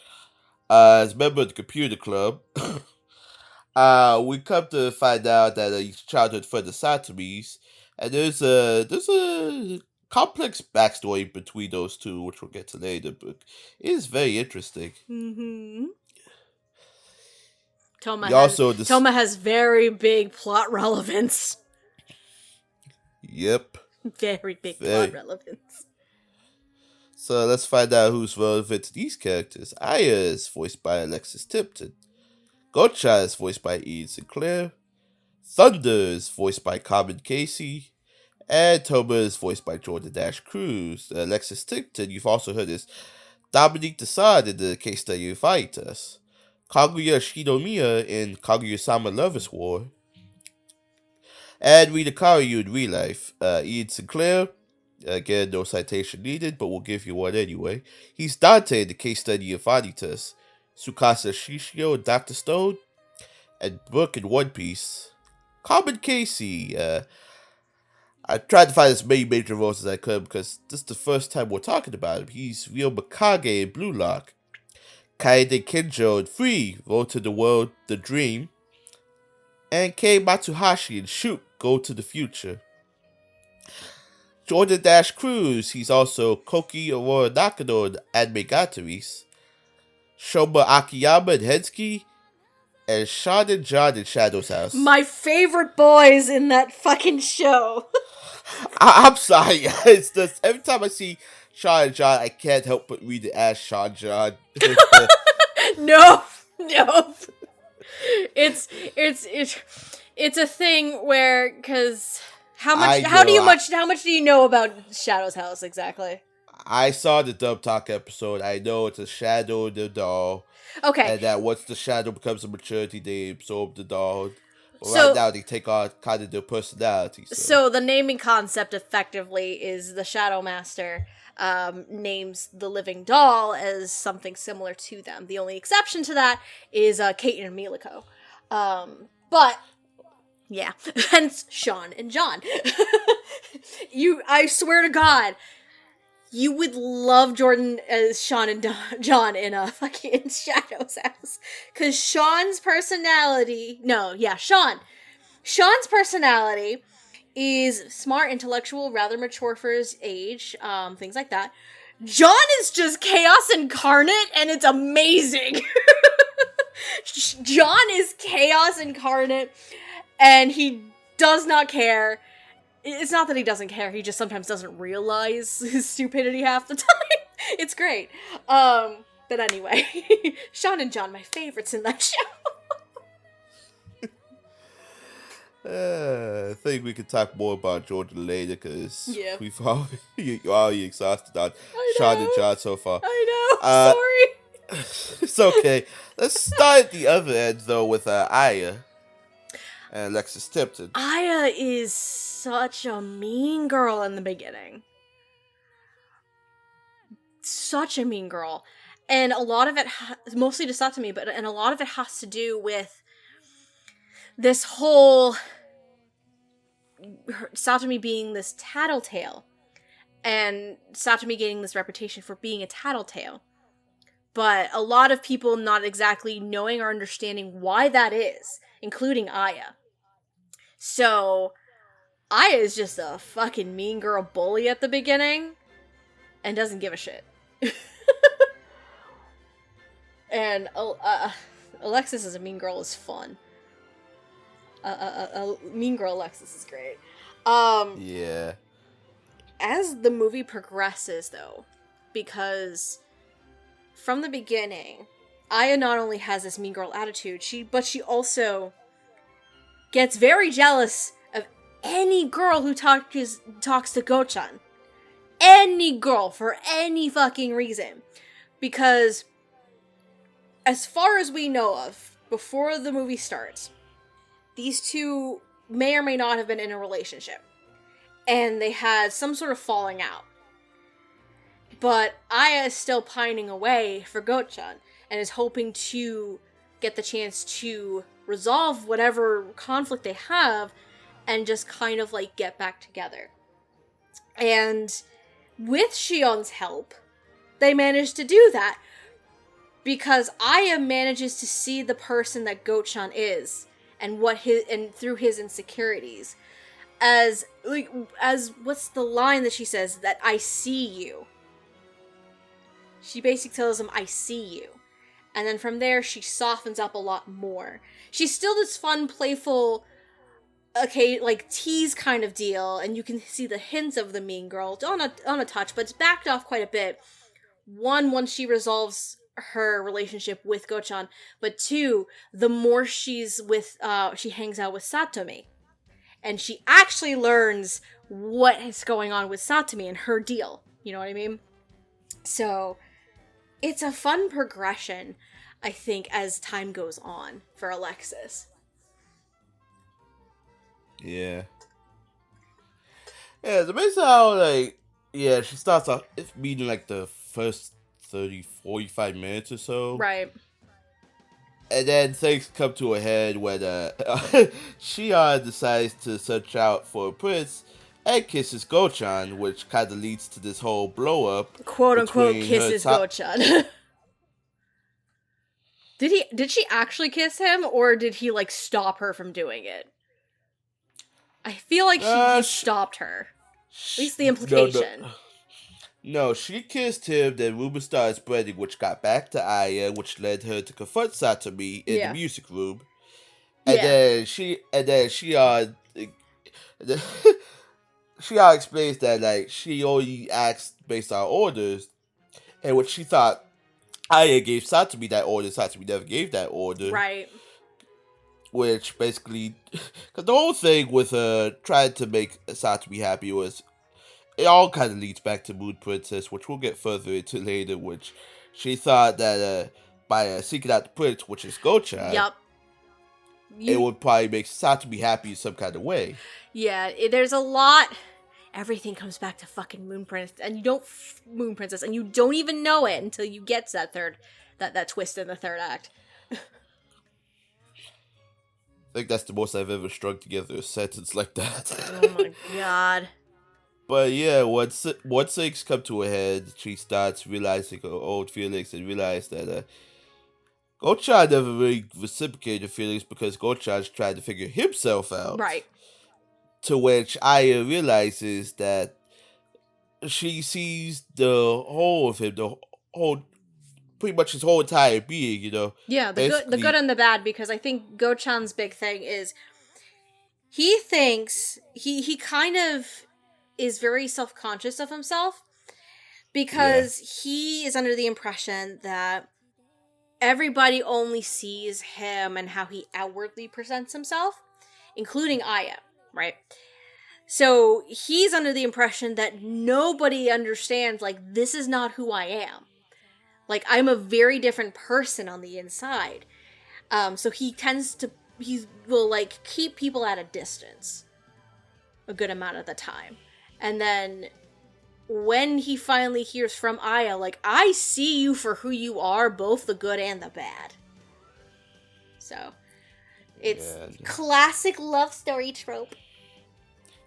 As a member of the computer club, we come to find out that he's childhood friend of Satomi's, and there's a complex backstory between those two, which we'll get to later, but it is very interesting. Mm-hmm. Toma has very big plot relevance. Yep. Very big plot relevance. So let's find out who's relevant to these characters. Aya is voiced by Alexis Tipton. Gotcha is voiced by Ian Sinclair. Thunder is voiced by Carmen Casey. And Toma is voiced by Jordan Dash Cruz. Alexis Tipton, you've also heard, is Dominique Desaad in the case study of Vaitas. Kaguya Shinomiya in Kaguya-sama Lover's War. And Rita Karyu in real life. Ian Sinclair, again, no citation needed, but we'll give you one anyway. He's Dante in the case study of Vanitas. Tsukasa Shishio in Dr. Stone. And Brooke in One Piece. Carmen Casey. I tried to find as many major roles as I could because this is the first time we're talking about him. He's Ryo Mikage in Blue Lock. Kaede Kinjo in Free, Road to the World, The Dream. And Kei Matsuhashi in Shoot, Go to the Future. Jordan Dash Cruz, he's also Koki Aurora Nakano in Anime Gataris. Shoma Akiyama in Hensky. And Sean and John in Shadow's House. My favorite boys in that fucking show. I'm sorry. It's just every time I see Sean and John, I can't help but read it as Sean John. No. It's a thing where, because how much do you know about Shadow's House exactly? I saw the Dub Talk episode. I know it's a shadow in the doll. Okay. And that once the shadow becomes a maturity, they absorb the doll. But right now, they take on kind of their personality. So the naming concept effectively is the Shadow Master names the living doll as something similar to them. The only exception to that is Kate and Miliko. But yeah, hence Sean and John. I swear to God, You would love Jordan as Sean and John in a fucking Shadow's house. Because Sean's personality... No, yeah, Sean. Sean's personality is smart, intellectual, rather mature for his age, things like that. John is just chaos incarnate, and it's amazing. John is chaos incarnate, and he does not care. It's not that he doesn't care, he just sometimes doesn't realize his stupidity half the time. It's great. But anyway, Sean and John, my favorites in that show. I think we could talk more about Jordan later because we've already exhausted on Sean and John so far. I know, sorry. It's okay. Let's start at the other end, though, with Aya and Alexis Tipton. Aya is such a mean girl in the beginning. Such a mean girl. And a lot of it, mostly to Satomi, and a lot of it has to do with this whole Satomi being this tattletale, and Satomi getting this reputation for being a tattletale. But a lot of people not exactly knowing or understanding why that is, including Aya. So, Aya is just a fucking mean girl bully at the beginning, and doesn't give a shit. And Alexis as a mean girl is fun. Mean girl Alexis is great. Yeah. As the movie progresses, though, because from the beginning, Aya not only has this mean girl attitude, but she also gets very jealous of any girl who talks to Go-chan. Any girl, for any fucking reason. Because, as far as we know of, before the movie starts, these two may or may not have been in a relationship. And they had some sort of falling out. But Aya is still pining away for Go-chan, and is hoping to get the chance to resolve whatever conflict they have, and just kind of, like, get back together. And with Shion's help, they manage to do that, because Aya manages to see the person that Go-chan is, and through his insecurities, as what's the line that she says, that I see you. She basically tells him, I see you. And then from there, she softens up a lot more. She's still this fun, playful, like, tease kind of deal, and you can see the hints of the mean girl on a touch, but it's backed off quite a bit. One, once she resolves her relationship with Go-chan, but two, the more she hangs out with Satomi. And she actually learns what is going on with Satomi and her deal. You know what I mean? So, it's a fun progression, I think, as time goes on for Alexis. Yeah. Yeah, it's amazing how, like, she starts off meeting, like, the first 30, 45 minutes or so. Right. And then things come to a head when Shion decides to search out for a prince and kisses Go-chan, which kind of leads to this whole blow-up. Quote-unquote kisses Go-chan. Did she actually kiss him, or did he, like, stop her from doing it? I feel like he stopped her. At least the implication. No, she kissed him, then rumors started spreading, which got back to Aya, which led her to confront Satomi in the music room. And then she explains that, like, she only acts based on orders, and what she thought Aya gave Satomi that order, Satomi never gave that order. Right. Which basically, because the whole thing with trying to make Satomi happy was, it all kind of leads back to Moon Princess, which we'll get further into later, which she thought that by seeking out the prince, which is Go-chan, it would probably make Satomi happy in some kind of way. Yeah, there's a lot. Everything comes back to fucking Moon Princess, and Moon Princess, and you don't even know it until you get to that twist in the third act. I think that's the most I've ever strung together a sentence like that. Oh my god. But yeah, once things come to a head, she starts realizing her old feelings and realize that Gochan never really reciprocated feelings because Gochan's trying to figure himself out. Right. To which Aya realizes that she sees the whole of him, the whole, pretty much his whole entire being. Yeah, the good Basically, and the bad, because I think Go-chan's big thing is he thinks he kind of is very self-conscious of himself yeah, because he is under the impression that everybody only sees him and how he outwardly presents himself, including Aya, right? So he's under the impression that nobody understands, like, this is not who I am. Like, I'm a very different person on the inside. So he will, like, keep people at a distance a good amount of the time. And then when he finally hears from Aya, like, I see you for who you are, both the good and the bad. So, it's yeah, classic love story trope.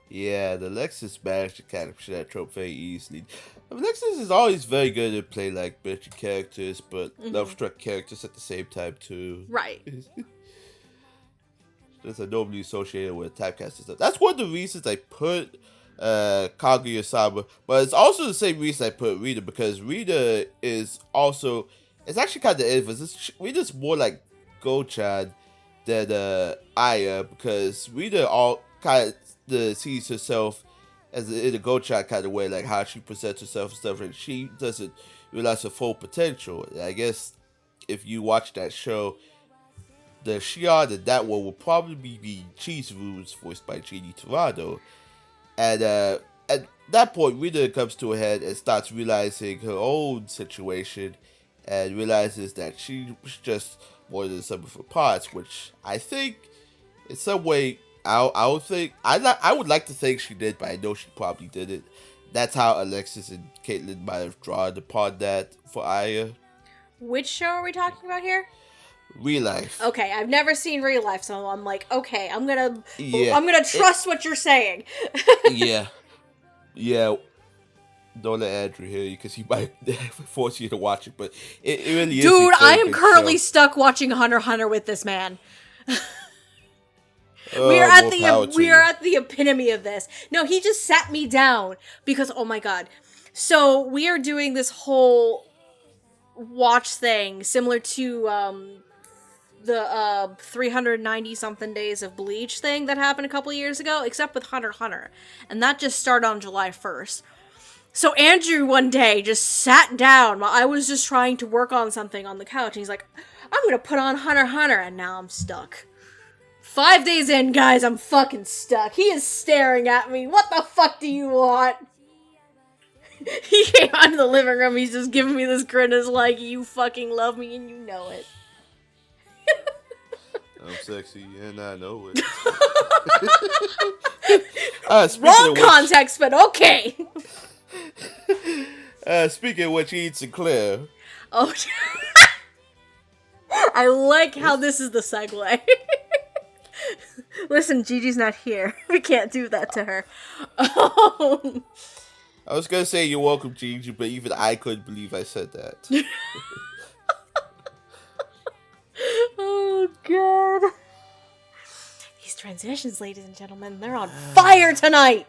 yeah. The Lexus managed to capture that trope very easily. Lexus is always very good at play like bitchy characters, but love Hmm. struck characters at the same time too. Right. That's normally associated with typecasting stuff. That's one of the reasons I put Kaguya-sama, but it's also the same reason I put Rita, because Rita is also, it's actually kind of inverse. Rita's more like Go-chan than Aya, because Rita all kind of sees herself as in a Go-chan kind of way, like how she presents herself and stuff, and she doesn't realize her full potential. And I guess if you watch that show, the Shion in that one will probably be Chizuru's, voiced by Genie Torado. And at that point, Rita comes to a head and starts realizing her own situation and realizes that she was just more than the sum of her parts, which I think, in some way, I would think, I would like to think she did, but I know she probably didn't. That's how Alexis and Caitlyn might have drawn upon that for Aya. Which show are we talking about here? Real life. Okay, I've never seen Real Life, so I'm like, okay, Yeah. I'm gonna trust what you're saying. Yeah. Yeah. Don't let Andrew hear you because he might force you to watch it, but it really is a Dude, I very am good currently show. stuck watching Hunter x Hunter with this man. We are at More the power to we are you. at the epitome of this. No, he just sat me down because, oh my god. So we are doing this whole watch thing similar to the 390 something days of Bleach thing that happened a couple years ago, except with Hunter x Hunter. And that just started on July 1st. So Andrew one day just sat down while I was just trying to work on something on the couch, and he's like, I'm gonna put on Hunter x Hunter, and now I'm stuck. 5 days in, guys, I'm fucking stuck. He is staring at me. What the fuck do you want? He came out of the living room, he's just giving me this grin as like, you fucking love me and you know it. I'm sexy and I know it. Wrong context, but okay. Speaking of which, he eats Sinclair. Oh, I like how this is the segue. Listen, Gigi's not here. We can't do that to her. I was gonna say you're welcome, Gigi, but even I couldn't believe I said that. Oh, God. These transitions, ladies and gentlemen, they're on fire tonight.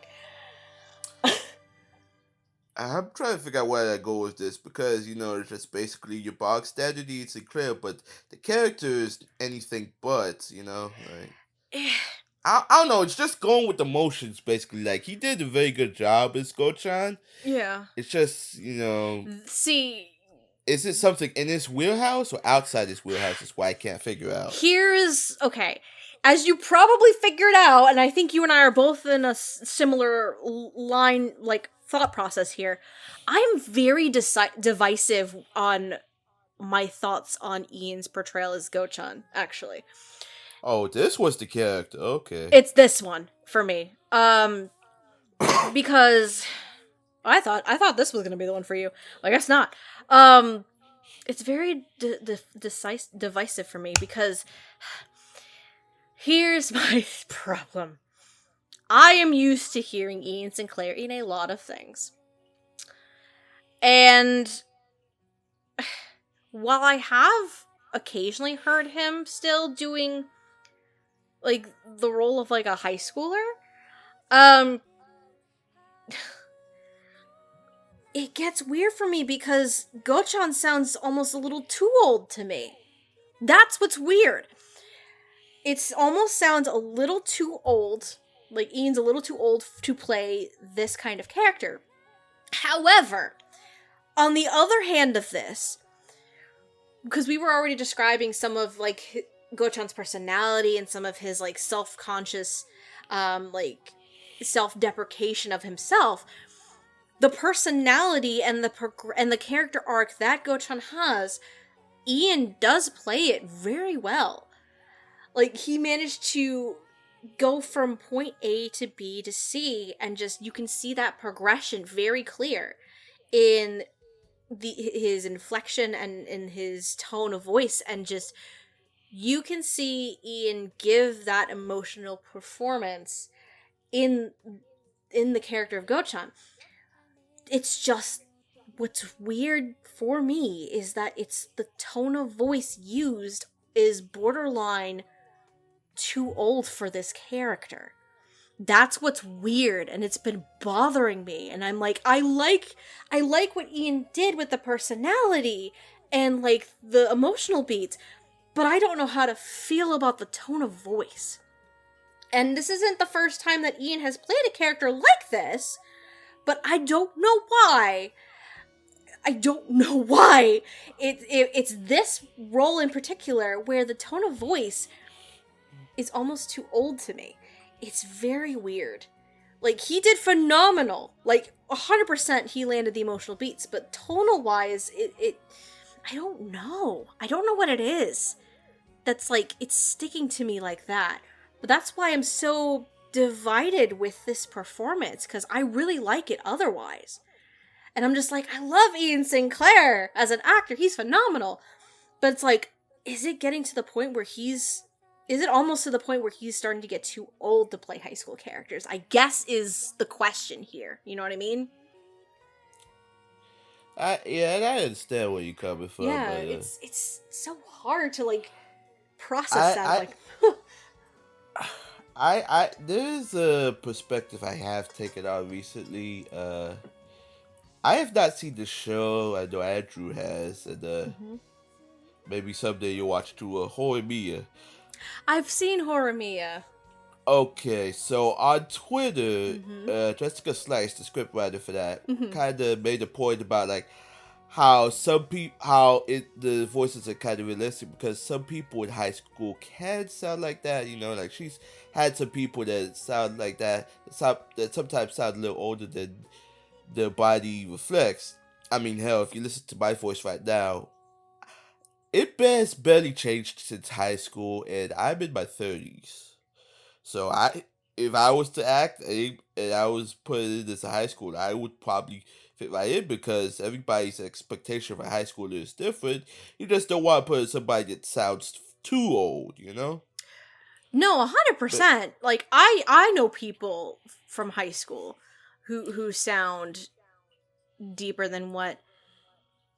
I'm trying to figure out where I go with this because it's just basically your bog standard Ian Sinclair, but the character is anything but. Like I don't know. It's just going with the motions, basically. Like he did a very good job as Gochan. Yeah. It's just See, is it something in his wheelhouse or outside his wheelhouse? Is why I can't figure out. okay. As you probably figured out, and I think you and I are both in a similar line, like, thought process here, I'm very divisive on my thoughts on Ian's portrayal as Gochan, actually. Oh, this was the character. Okay. It's this one, for me. Because I thought this was gonna be the one for you. I guess not. It's very divisive for me because here's my problem. I am used to hearing Ian Sinclair in a lot of things. And while I have occasionally heard him still doing, like, the role of, like, a high schooler, it gets weird for me because Go-chan sounds almost a little too old to me. That's what's weird. It almost sounds a little too old. Like, Ian's a little too old to play this kind of character. However, on the other hand of this, because we were already describing some of, like, Go-chan's personality and some of his, like, self-conscious, like, self-deprecation of himself, the personality and the character arc that Go-chan has, Ian does play it very well. Like, he managed to go from point A to B to C, and just, you can see that progression very clear in his inflection and in his tone of voice, and just, you can see Ian give that emotional performance in the character of Go-chan. It's just, what's weird for me is that it's the tone of voice used is borderline too old for this character. That's what's weird, and it's been bothering me. And I'm like, I like what Ian did with the personality and, like, the emotional beats, but I don't know how to feel about the tone of voice. And this isn't the first time that Ian has played a character like this, but I don't know why. It's this role in particular where the tone of voice is almost too old to me. It's very weird. Like, he did phenomenal. Like, 100% he landed the emotional beats, but tonal-wise, I don't know. I don't know what it is that's, like, it's sticking to me like that. But that's why I'm so divided with this performance, because I really like it otherwise. And I'm just like, I love Ian Sinclair as an actor. He's phenomenal. But it's like, is it getting to the point where is it almost to the point where he's starting to get too old to play high school characters? I guess is the question here. You know what I mean? And I understand where you're coming from. Yeah, but, it's so hard to, like, process that. There's a perspective I have taken on recently. I have not seen the show. I know Andrew has, and maybe someday you'll watch Horimiya. I've seen Horimiya. Okay, so on Twitter, Jessica Slice, the scriptwriter for that, kind of made a point about, like, how the voices are kind of realistic, because some people in high school can sound like that. You know, like, she's had some people that sound like that sometimes sound a little older than the body reflects. I mean, hell, if you listen to my voice right now, it has barely changed since high school, and I'm in my 30s. So if I was to act and I was put in as a high schooler, I would probably fit right in, because everybody's expectation for high schooler is different. You just don't want to put in somebody that sounds too old, you know? No, 100%. Like, I know people from high school who sound deeper than what,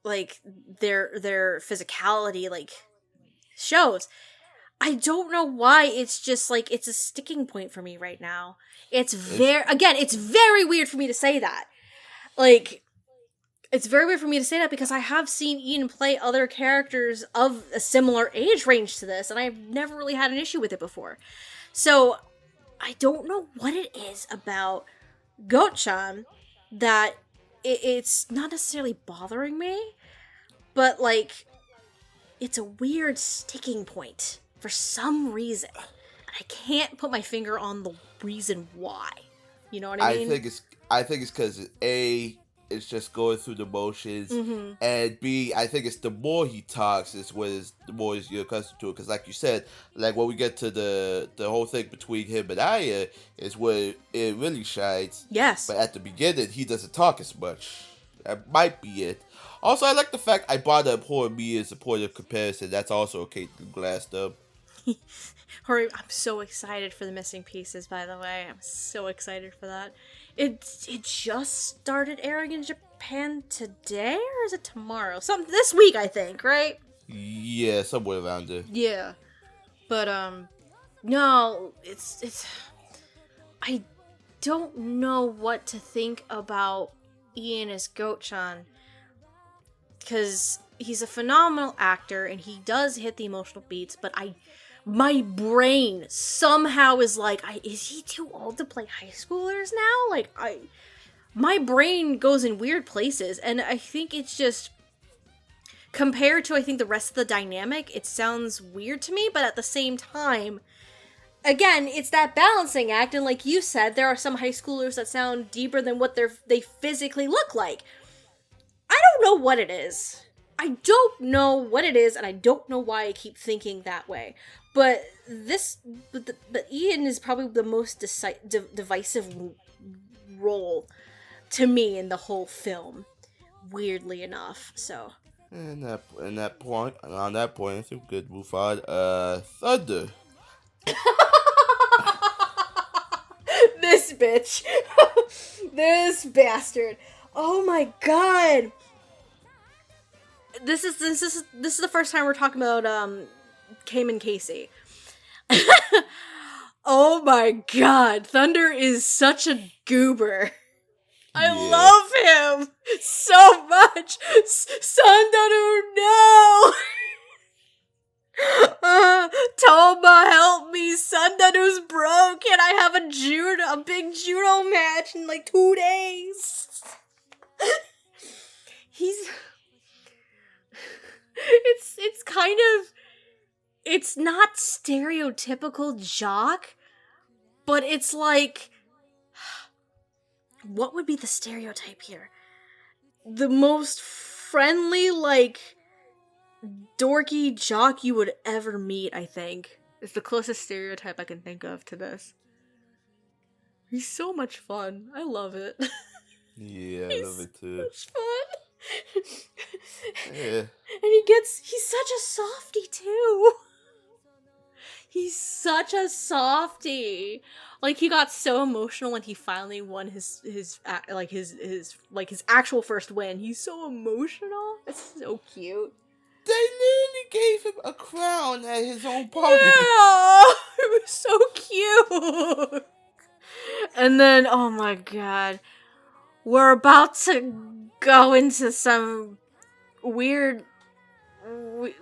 like, their physicality, like, shows. I don't know why. It's just, like, it's a sticking point for me right now. It's very weird for me to say that. Like, it's very weird for me to say that, because I have seen Ian play other characters of a similar age range to this, and I've never really had an issue with it before. So, I don't know what it is about Go-chan that it's not necessarily bothering me, but, like, it's a weird sticking point for some reason. And I can't put my finger on the reason why. You know what I mean? I think it's because A, it's just going through the motions, and B, I think it's the more he talks the more you're accustomed to it. Because, like you said, like, when we get to the whole thing between him and Aya is where it really shines. Yes. But at the beginning, he doesn't talk as much. That might be it. Also, I like the fact I brought up Horimiya as a point of comparison. That's also a Kate Glass dub. I'm so excited for the missing pieces, by the way. I'm so excited for that. It just started airing in Japan today, or is it tomorrow? This week, I think, right? Yeah, somewhere around there. Yeah. But no, it's I don't know what to think about Ian as Goat-chan, because he's a phenomenal actor and he does hit the emotional beats, but my brain somehow is like, is he too old to play high schoolers now? Like, my brain goes in weird places, and I think it's just, compared to, I think, the rest of the dynamic, it sounds weird to me, but at the same time, again, it's that balancing act, and like you said, there are some high schoolers that sound deeper than what they physically look like. I don't know what it is. I don't know what it is, and I don't know why I keep thinking that way. But Ian is probably the most divisive role to me in the whole film, weirdly enough. So, And on that point, I think we could move on. Thunder. this bitch, this bastard. Oh my god. This is the first time we're talking about Cayman Casey. Oh my god, Thunder is such a goober. I love him so much. Sandaru, no. Toma, help me. Sandaru's broke, and I have a big judo match in like 2 days. It's kind of, it's not stereotypical jock, but it's like, what would be the stereotype here? The most friendly, like, dorky jock you would ever meet, I think. Is the closest stereotype I can think of to this. He's so much fun. I love it. Yeah, I love it too. It's fun. Yeah. And he's such a softie too. He's such a softie. Like, he got so emotional when he finally won his actual first win. He's so emotional. It's so cute. They literally gave him a crown at his own party. Yeah, it was so cute. And then, oh my god, we're about to go into some weird,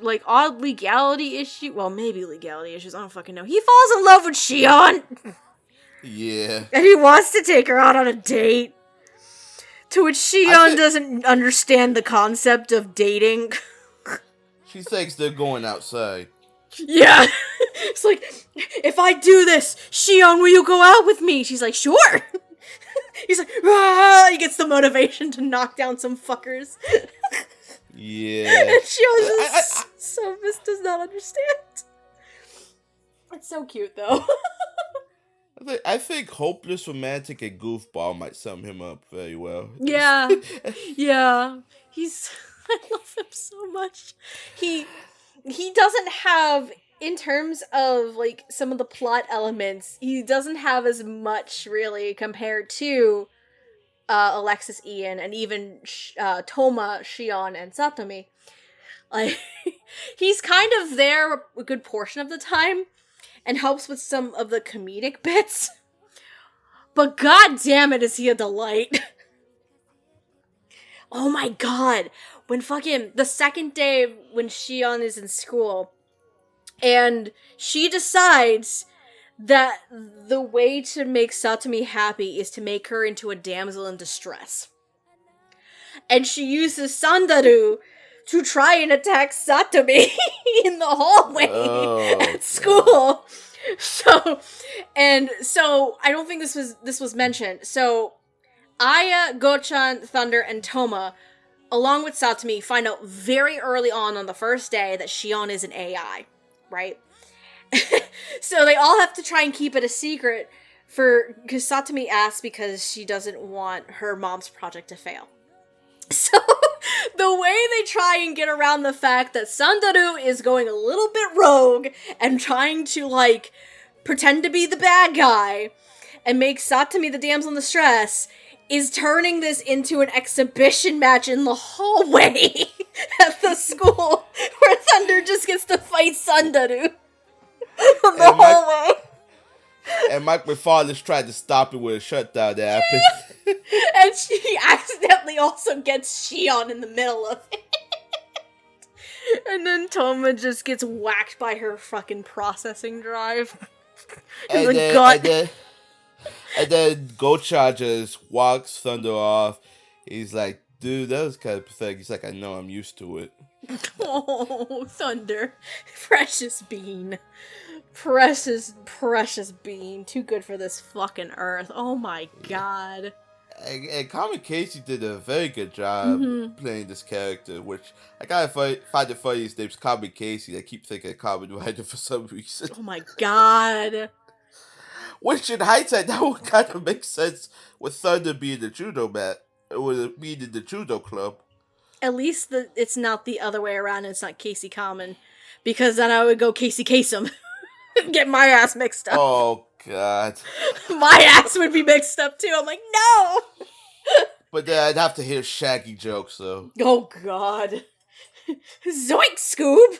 like, odd legality issue. Well, maybe legality issues. I don't fucking know. He falls in love with Shion. Yeah. And he wants to take her out on a date. To which Shion doesn't understand the concept of dating. She thinks they're going outside. Yeah. It's like, if I do this, Shion, will you go out with me? She's like, sure. He's like, ah! He gets the motivation to knock down some fuckers. Yeah. And Shion just does not understand. It's so cute, though. I think hopeless romantic and goofball might sum him up very well. Yeah. Yeah. I love him so much. He doesn't have, in terms of, like, some of the plot elements, he doesn't have as much, really, compared to Alexis, Ian, and even Toma, Shion, and Satomi. Like, he's kind of there a good portion of the time, and helps with some of the comedic bits. But god damn it, is he a delight. Oh my god. When fucking, the second day when Shion is in school, and she decides that the way to make Satomi happy is to make her into a damsel in distress. And she uses Sandaru to try and attack Satomi in the hallway at school. So I don't think this was mentioned. So Aya, Go-chan, Thunder, and Toma, along with Satomi, find out very early on the first day that Shion is an AI, right? So they all have to try and keep it a secret because Satomi asks because she doesn't want her mom's project to fail. So The way they try and get around the fact that Sandaru is going a little bit rogue and trying to, like, pretend to be the bad guy and make Satomi the damsel in distress is turning this into an exhibition match in the hallway at the school where Thunder just gets to fight Sandaru in the hallway. And Mike McFarlane's tried to stop it with a shutdown that happened. And she accidentally also gets Shion in the middle of it. And then Toma just gets whacked by her fucking processing drive. And then Gocha just walks Thunder off. He's like, dude, that was kind of pathetic. He's like, I know, I'm used to it. Oh, Thunder. Precious bean. Precious bean. Too good for this fucking earth. Oh my god. And Carmen Casey did a very good job playing this character, which I kind of find it funny. His name's Carmen Casey. I keep thinking of Carmen Rider for some reason. Oh my god. Which, in hindsight, that would kind of make sense with Thunder being the judo mat. It would being in the judo club. At least it's not the other way around. It's not Casey Common, because then I would go Casey Kasem. Get my ass mixed up. Oh god. My ass would be mixed up too. I'm like, no. But then I'd have to hear Shaggy jokes though. Oh god. Zoink, Scoob.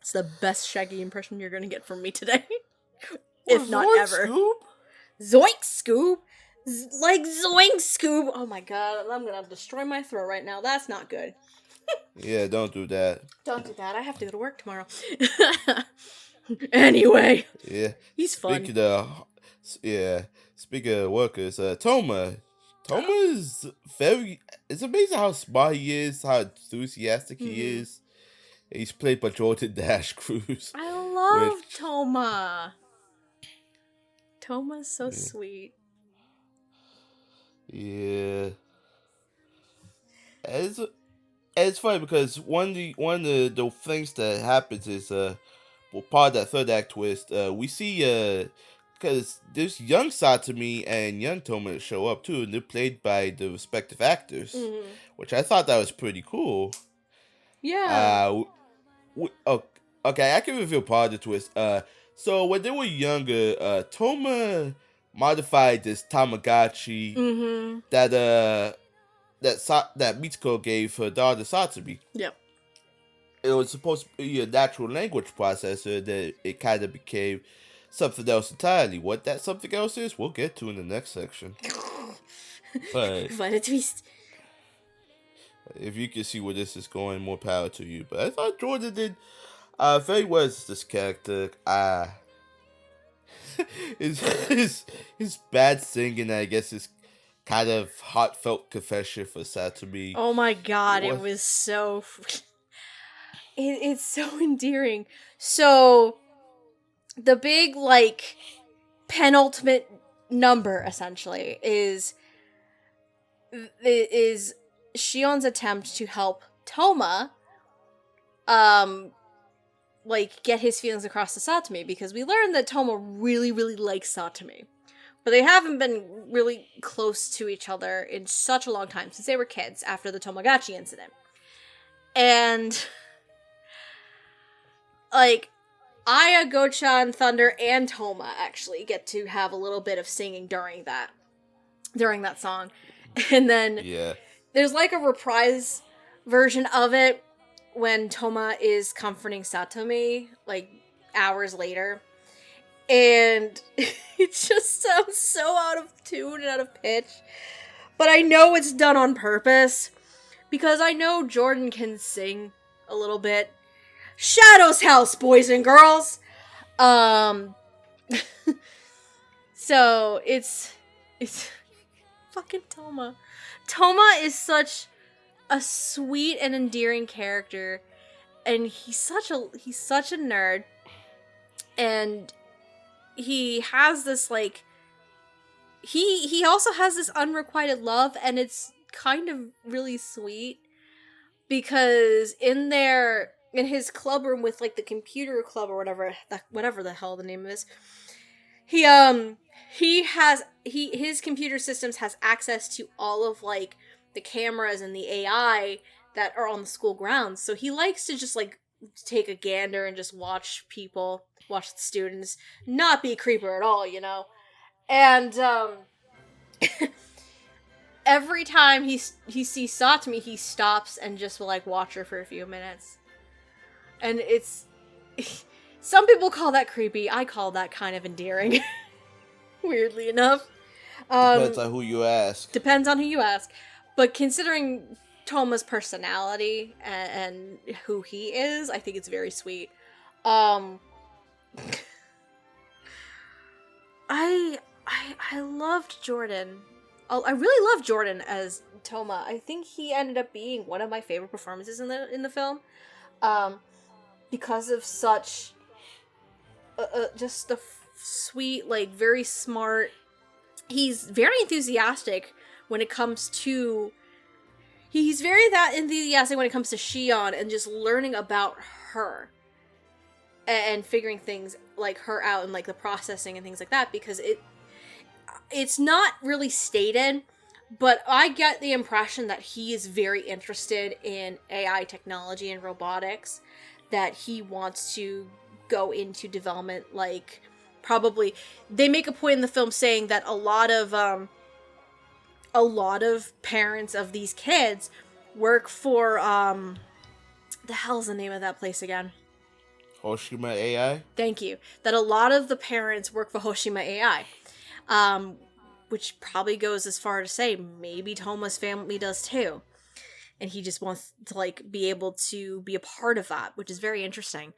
It's the best Shaggy impression you're gonna get from me today. If not Zoink, ever. Scoob? Zoink, Scoob. Like Zoink, Scoob. Oh my god, I'm gonna destroy my throat right now. That's not good. Yeah, don't do that. Don't do that. I have to go to work tomorrow. Anyway. Yeah. He's fun. Speaking of workers, Toma is it's amazing how smart he is, how enthusiastic he is. He's played by Jordan Dash Cruz. I love Toma. Toma's so sweet. Yeah. It's funny because one of the things that happens is part of that third act twist, we see because there's young Satomi and young Toma that show up too, and they're played by the respective actors, which I thought that was pretty cool. Yeah. Okay, I can reveal part of the twist. So when they were younger, Toma modified this Tamagotchi that Mitsuko gave her daughter Satomi. Yep. It was supposed to be a natural language processor, that it kind of became something else entirely. What that something else is, we'll get to in the next section. But what a twist. If you can see where this is going, more power to you. But I thought Jordan did very well as this character. His bad singing, I guess, is kind of heartfelt confession for Satomi. Oh my god, it was so... It's so endearing. So, the big, like, penultimate number, essentially, is Shion's attempt to help Toma, get his feelings across to Satomi, because we learned that Toma really, really likes Satomi. But they haven't been really close to each other in such a long time, since they were kids, after the Tomodachi incident. And... Aya, Gocha, Thunder, and Toma actually get to have a little bit of singing during that song. And then there's a reprise version of it when Toma is comforting Satomi, hours later. And it just sounds so out of tune and out of pitch. But I know it's done on purpose, because I know Jordan can sing a little bit. Shadow's House, boys and girls! So, it's fucking Toma. Toma is such a sweet and endearing character, and he's such a nerd, and he has this, he also has this unrequited love, and it's kind of really sweet, because in his club room with, the computer club or whatever the hell the name is, his computer systems has access to all of like the cameras and the AI that are on the school grounds. So he likes to just like take a gander and just watch the students, not be a creeper at all, you know. And every time he sees Satami, he stops and just will like watch her for a few minutes. And it's some people call that creepy. I call that kind of endearing. Weirdly enough. Depends on who you ask. Depends on who you ask. But considering Toma's personality and who he is, I think it's very sweet. I loved Jordan. I really loved Jordan as Toma. I think he ended up being one of my favorite performances in the film, because of such just the sweet, like very smart. He's very enthusiastic when it comes to. He's very that enthusiastic when it comes to Shion and just learning about her and figuring things like her out and like the processing and things like that, because it's not really stated, but I get the impression that he is very interested in AI technology and robotics, that he wants to go into development. Like, probably they make a point in the film saying that a lot of parents of these kids work for the hell's the name of that place again? Hoshima AI? Thank you. That a lot of the parents work for Hoshima AI. Which probably goes as far to say maybe Toma's family does too. And he just wants to like be able to be a part of that, which is very interesting.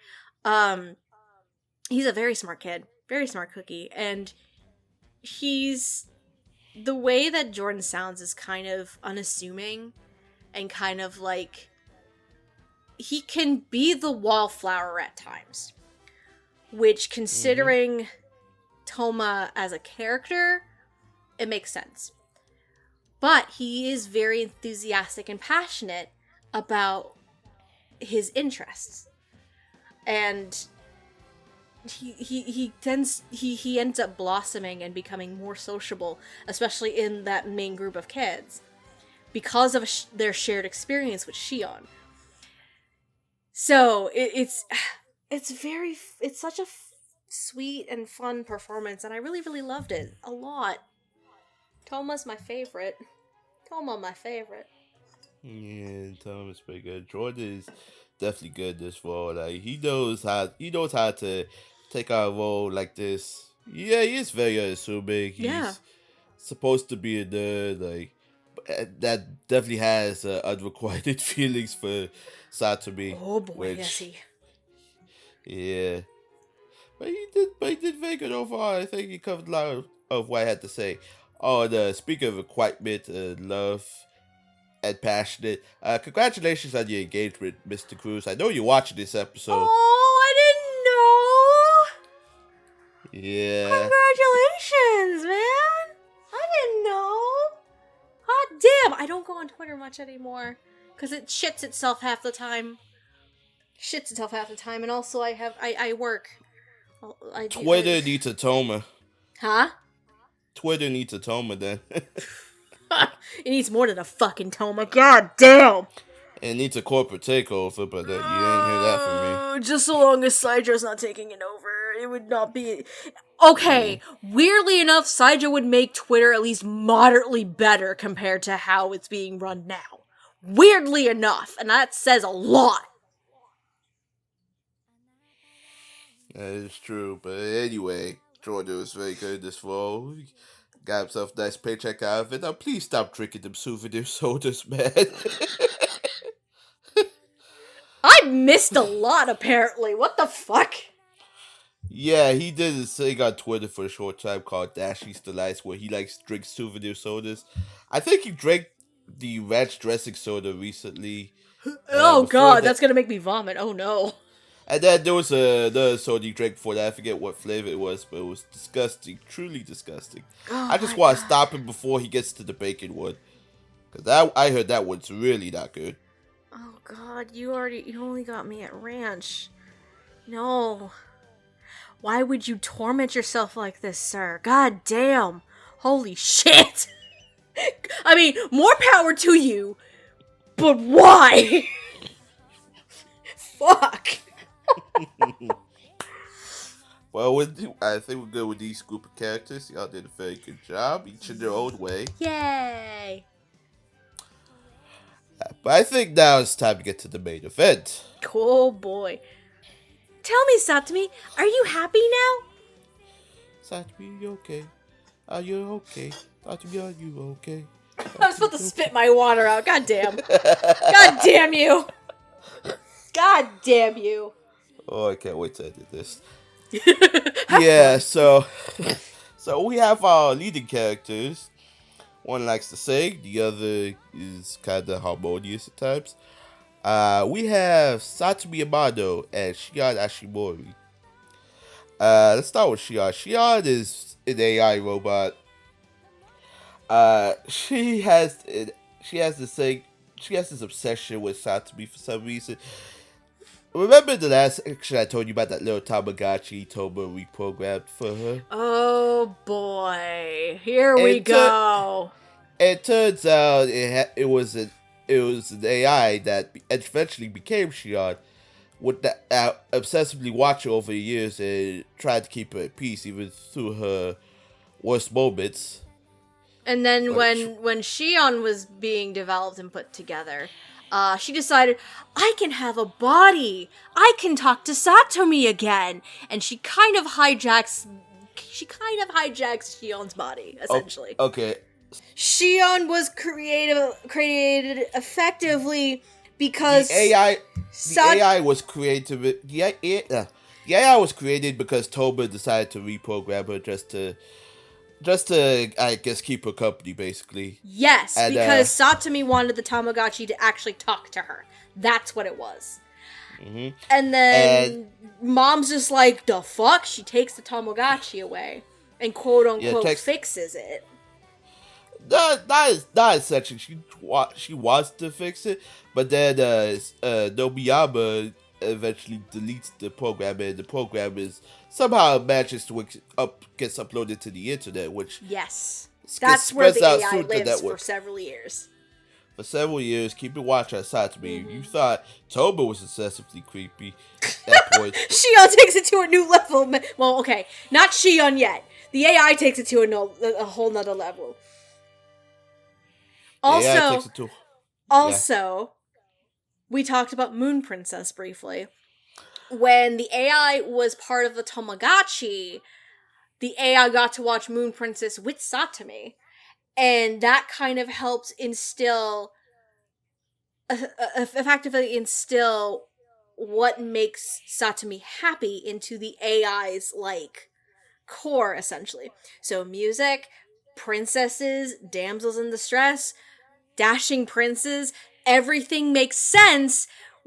He's a very smart kid, very smart cookie, and the way that Jordan sounds is kind of unassuming and kind of like he can be the wallflower at times, which, considering Toma as a character, it makes sense. But he is very enthusiastic and passionate about his interests. And he ends up blossoming and becoming more sociable, especially in that main group of kids, because of their shared experience with Shion. So it's such a sweet and fun performance, and I really, really loved it a lot. Toma's my favorite. Toma, my favorite. Yeah, Toma's pretty good. Jordan is definitely good this role. Like he knows how to take on a role like this. Yeah, he is very unassuming. Yeah. He's supposed to be a nerd. Like that definitely has unrequited feelings for Satomi. Oh boy, which, yes he. Yeah. But he did very good overall. I think he covered a lot of what I had to say. Oh, and speaking of requirement, love and passionate, congratulations on your engagement, Mr. Cruz. I know you're watching this episode. Oh, I didn't know. Yeah. Congratulations, man. I didn't know. Hot damn. I don't go on Twitter much anymore, because it shits itself half the time. And also I work. Twitter needs a Toma. Huh? Twitter needs a Toma then. It needs more than a fucking Toma. God damn. It needs a corporate takeover, but you ain't hear that from me. Just so long as Saijo's not taking it over, it would not be... Okay, weirdly enough, Saijo would make Twitter at least moderately better compared to how it's being run now. Weirdly enough, and that says a lot. That is true, but anyway, Jordan was very good in this role. He got himself a nice paycheck out of it. Now, please stop drinking them souvenir sodas, man. I missed a lot, apparently. What the fuck? Yeah, he did a thing on Twitter for a short time called Dashy's Delights, where he likes to drink souvenir sodas. I think he drank the ranch dressing soda recently. Oh god, that's gonna make me vomit. Oh no. And then there was another soda he drank before that. I forget what flavor it was, but it was disgusting. Truly disgusting. Oh, I just want to stop him before he gets to the bacon one. Because I heard that one's really not good. Oh god, you only got me at ranch. No. Why would you torment yourself like this, sir? God damn. Holy shit. I mean, more power to you, but why? Fuck. Well, I think we're good with these group of characters. Y'all did a very good job, each in their own way. Yay. But I think now it's time to get to the main event. Cool boy. Tell me, Satami, are you happy now? Satsuki, you okay? Are you okay? Satsuki, are you okay? I was about to spit my water out. God damn. God damn you. God damn you. Oh, I can't wait to edit this. Yeah, so we have our leading characters. One likes to sing, the other is kind of harmonious at times. We have Satsumi Amado and Shion Ashimori. Let's start with Shion. Shion is an AI robot. She has this thing. She has this obsession with Satsumi for some reason. Remember the last section I told you about that little Tamagotchi Toba reprogrammed for her? Oh boy. Here we go. It turns out it was an AI that eventually became Shion, with that obsessively watch her over the years and tried to keep her at peace even through her worst moments. And then when Shion was being developed and put together, she decided, I can have a body. I can talk to Satomi again. And she kind of hijacks Shion's body, essentially. Okay. Shion was created effectively because the AI was created. The AI was created because Toba decided to reprogram her just to I guess keep her company, basically. Yes, and, because Satomi wanted the Tamagotchi to actually talk to her. That's what it was. Mm-hmm. And then Mom's just like, the fuck? She takes the Tamagotchi away and quote unquote fixes it. Not essentially. She wants to fix it, but then Nobiyama eventually deletes the program, and the program is somehow manages to gets uploaded to the internet, which that's where the AI lives for several years. For several years, keep a watch on Satsumi. Mm-hmm. You thought Toba was excessively creepy at that point. Shion takes it to a new level. Well, okay, not Shion yet. The AI takes it to a whole nother level. Also, we talked about Moon Princess briefly. When the AI was part of the Tamagotchi, the AI got to watch Moon Princess with Satomi. And that kind of helped effectively instill what makes Satomi happy into the AI's, core, essentially. So music, princesses, damsels in distress, dashing princes, everything makes sense,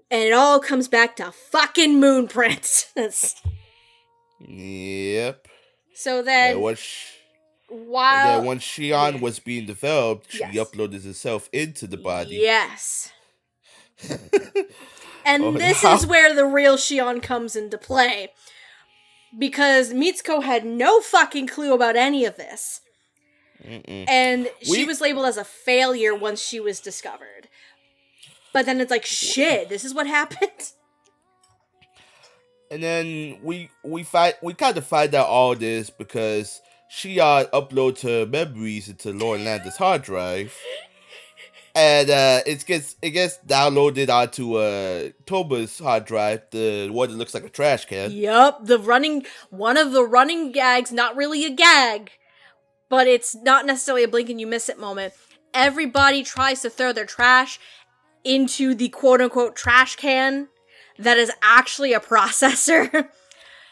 and it all comes back to fucking Moon Princess. Yep. So then, once Shion was being developed, she uploaded herself into the body. Yes. And this is where the real Shion comes into play. Because Mitsuko had no fucking clue about any of this. Mm-mm. And she was labeled as a failure once she was discovered. But then it's like, shit, this is what happened? And then we kind of find out all this because Shion uploads her memories into Lauren Lander's hard drive. And it gets downloaded onto Toba's hard drive, the one that looks like a trash can. Yup, one of the running gags, not really a gag, but it's not necessarily a blink and you miss it moment. Everybody tries to throw their trash into the quote-unquote trash can that is actually a processor.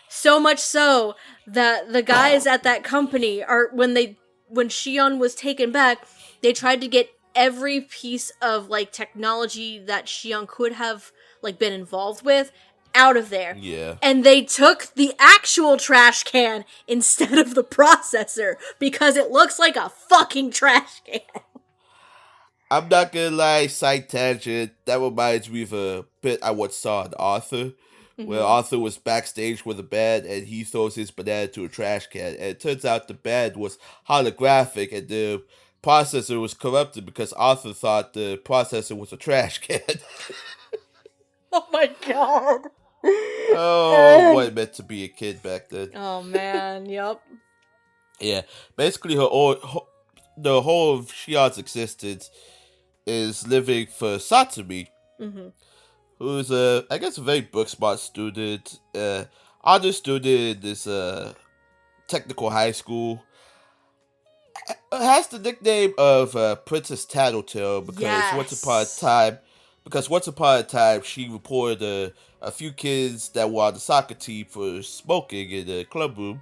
So much so that the guys at that company when Shion was taken back, they tried to get every piece of technology that Shion could have been involved with out of there. Yeah. And they took the actual trash can instead of the processor because it looks like a fucking trash can. I'm not gonna lie, side tangent, that reminds me of a bit I once saw on Arthur, where Mm-hmm. Arthur was backstage with a band and he throws his banana to a trash can. And it turns out the band was holographic and the processor was corrupted because Arthur thought the processor was a trash can. Oh my god. Oh, what it meant to be a kid back then. Oh man, yep. Yeah, basically the whole of Shion's existence is living for Satsumi, Mm-hmm. who's I guess a very book smart student, honor student in this technical high school. Has the nickname of Princess Tattletale Yes. because once upon a time she reported a few kids that were on the soccer team for smoking in the club room.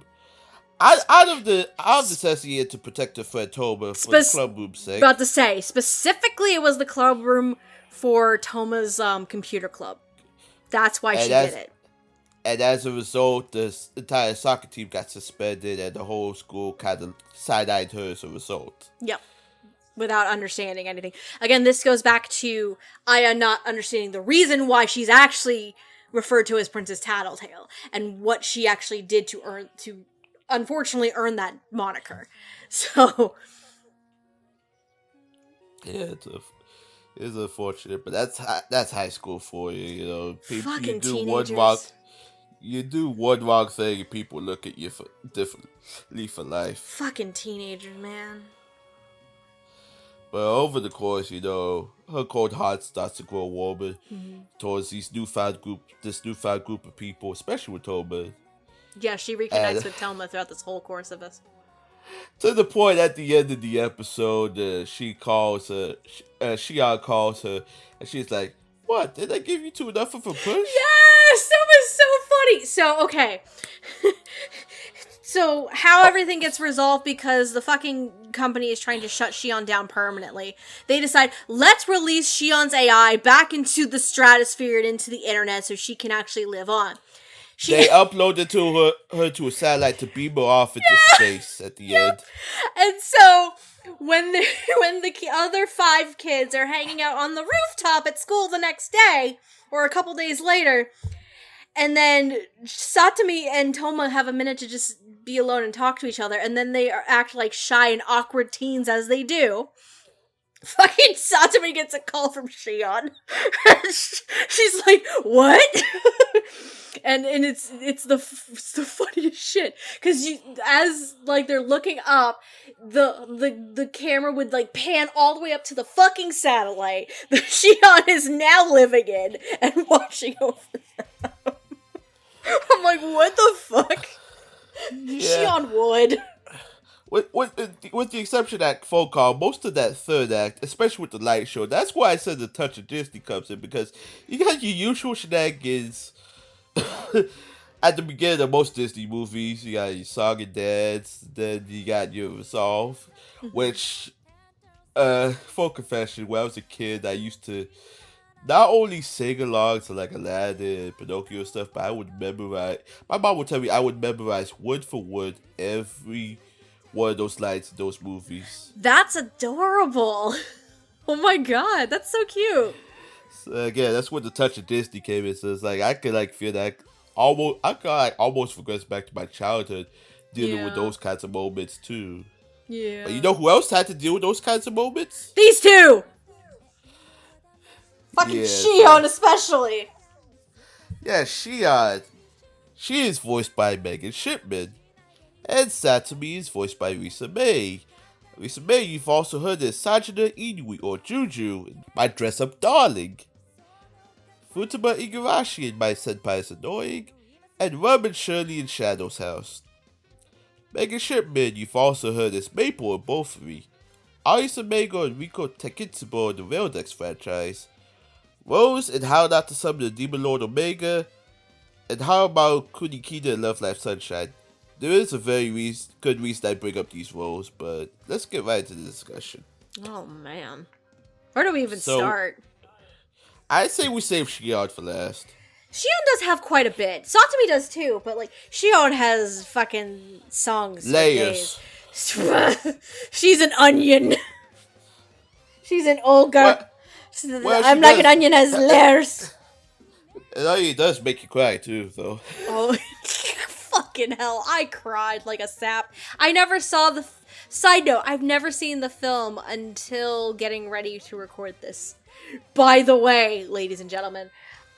Out of necessity to protect her friend Toma for the club room's sake. About to say, specifically it was the club room for Toma's computer club. That's why she did it. And as a result, the entire soccer team got suspended, and the whole school kind of side-eyed her as a result. Yep. Without understanding anything. Again, this goes back to Aya not understanding the reason why she's actually referred to as Princess Tattletale, and what she actually did to unfortunately earn that moniker. So yeah, it's unfortunate, but that's high school for you. You know, people, fucking teenagers. you do one wrong thing, and people look at you differently for life. Fucking teenagers, man. But over the course, you know, her cold heart starts to grow warmer towards this newfound group of people, especially with Toma. Yeah, she reconnects And with Toma throughout this whole course of this. to the point at the end of the episode, Shion calls her, and she's like, "What? Did I give you two enough of a push?" Yes! That was so funny! So, okay. So, how everything gets resolved because the fucking company is trying to shut Shion down permanently. They decide, let's release Shion's AI back into the stratosphere and into the internet so she can actually live on. They uploaded her to a satellite to beam her off into space at the end. And so, when the other 5 kids are hanging out on the rooftop at school the next day, or a couple days later, and then Satomi and Toma have a minute to just be alone and talk to each other, and then they act like shy and awkward teens as they do. Fucking Satomi gets a call from Shion. She's like, "What?" and it's the funniest shit, because as like they're looking up, the camera would like pan all the way up to the fucking satellite that Shion is now living in and watching over them. I'm like, what the fuck? Yeah. Shion would. With the exception of that phone call, most of that third act, especially with the light show, that's why I said the touch of Disney comes in, because you got your usual shenanigans at the beginning of most Disney movies. You got your song and dance, then you got your resolve, which, full confession, when I was a kid, I used to not only sing along to like Aladdin and Pinocchio and stuff, but I would memorize. My mom would tell me I would memorize word for word every one of those lines in those movies. That's adorable. Oh my god, that's so cute. So again, that's when the touch of Disney came in. So it's like I could like feel that almost regress back to my childhood dealing with those kinds of moments too. Yeah. But you know who else had to deal with those kinds of moments? These two! Fucking Yeah, Shion especially. Yeah, Shion. She is voiced by Megan Shipman. And Satsumi is voiced by Risa May. Risa May, you've also heard as Sajina Inui or Juju in My Dress Up Darling. Futaba Igarashi in My Senpai is Annoying. And Rum and Shirley in Shadow's House. Megan Shipman, you've also heard as Maple in Bofuri. Arisa Mego and Riko Tekitsubo in the Raildex franchise. Rose in How Not to Summon the Demon Lord Omega. And Haramaru Kunikida in Love Life Sunshine. There is a very good reason I bring up these roles, but let's get right into the discussion. Oh man. Where do we even start? I say we save Shion for last. Shion does have quite a bit. Satomi does too, but like Shion has fucking songs. Layers. She's an onion. She's an ogre. Well, I'm like an onion has layers. It does make you cry too, though. Oh, fucking hell. I cried like a sap. I never saw the. Side note, I've never seen the film until getting ready to record this. By the way, ladies and gentlemen.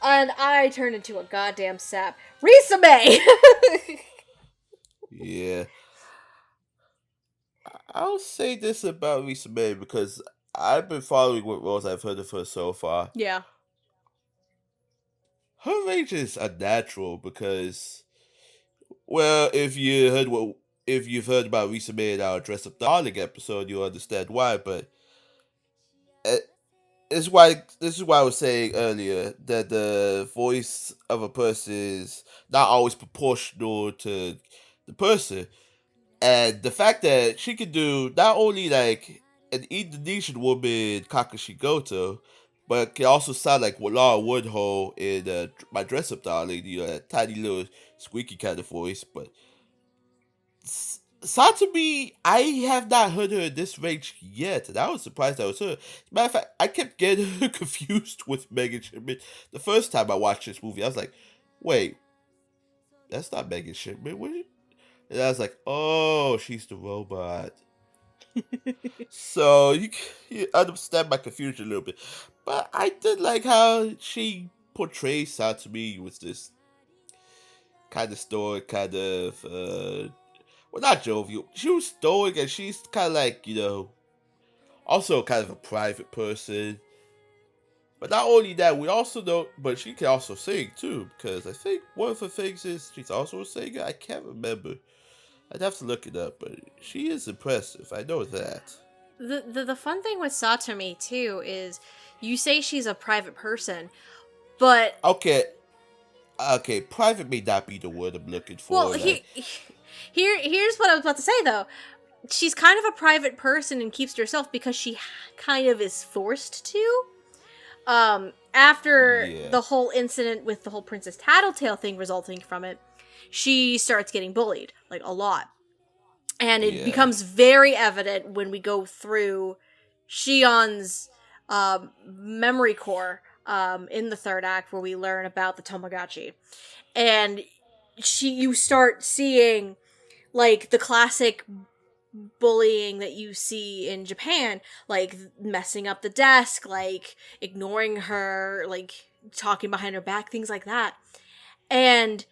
And I turned into a goddamn sap. Risa May! Yeah. I'll say this about Lisa May because I've been following what roles I've heard of her so far. Yeah. Her range is unnatural because, well, if you've heard about Lisa May in our Dress Up Darling episode, you'll understand why. But uh, this is why I was saying earlier that the voice of a person is not always proportional to the person. And the fact that she could do not only like an Indonesian woman Kakashi Goto, but can also sound like Laura Woodhull in My Dress Up Darling, that tiny little squeaky kind of voice. But Satomi, I have not heard her in this range yet, and I was surprised that was her. As a matter of fact, I kept getting her confused with Megan Shipman. The first time I watched this movie, I was like, wait, that's not Megan Shipman, was it? And I was like, oh, she's the robot. So you understand my confusion a little bit. But I did like how she portrays Satomi with this kind of stoic, kind of, well, not jovial. She was stoic and she's kind of like, also kind of a private person. But not only that, we also know, but she can also sing too, because I think one of her things is she's also a singer. I can't remember. I'd have to look it up, but she is impressive. I know that. The fun thing with Satomi, too, is you say she's a private person, but... Okay, private may not be the word I'm looking for. Well, here's what I was about to say, though. She's kind of a private person and keeps to herself because she kind of is forced to. After the whole incident with the whole Princess Tattletale thing resulting from it, she starts getting bullied, like, a lot. And it becomes very evident when we go through Shion's memory core in the third act, where we learn about the Tomodachi. And you start seeing, like, the classic bullying that you see in Japan, like messing up the desk, like ignoring her, like talking behind her back, things like that. And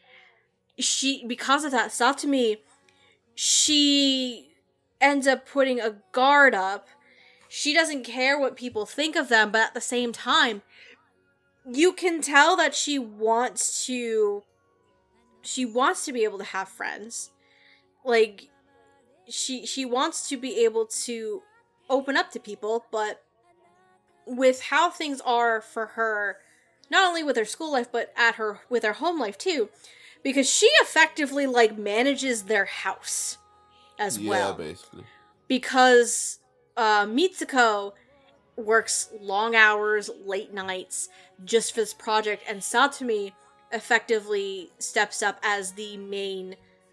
because of that, Satomi, she ends up putting a guard up. She doesn't care what people think of them, but at the same time, you can tell that she wants to be able to have friends. Like, she wants to be able to open up to people, but with how things are for her, not only with her school life, but with her home life too, because she effectively, like, manages their house as well. Yeah, basically. Because Mitsuko works long hours, late nights, just for this project, and Satomi effectively steps up as the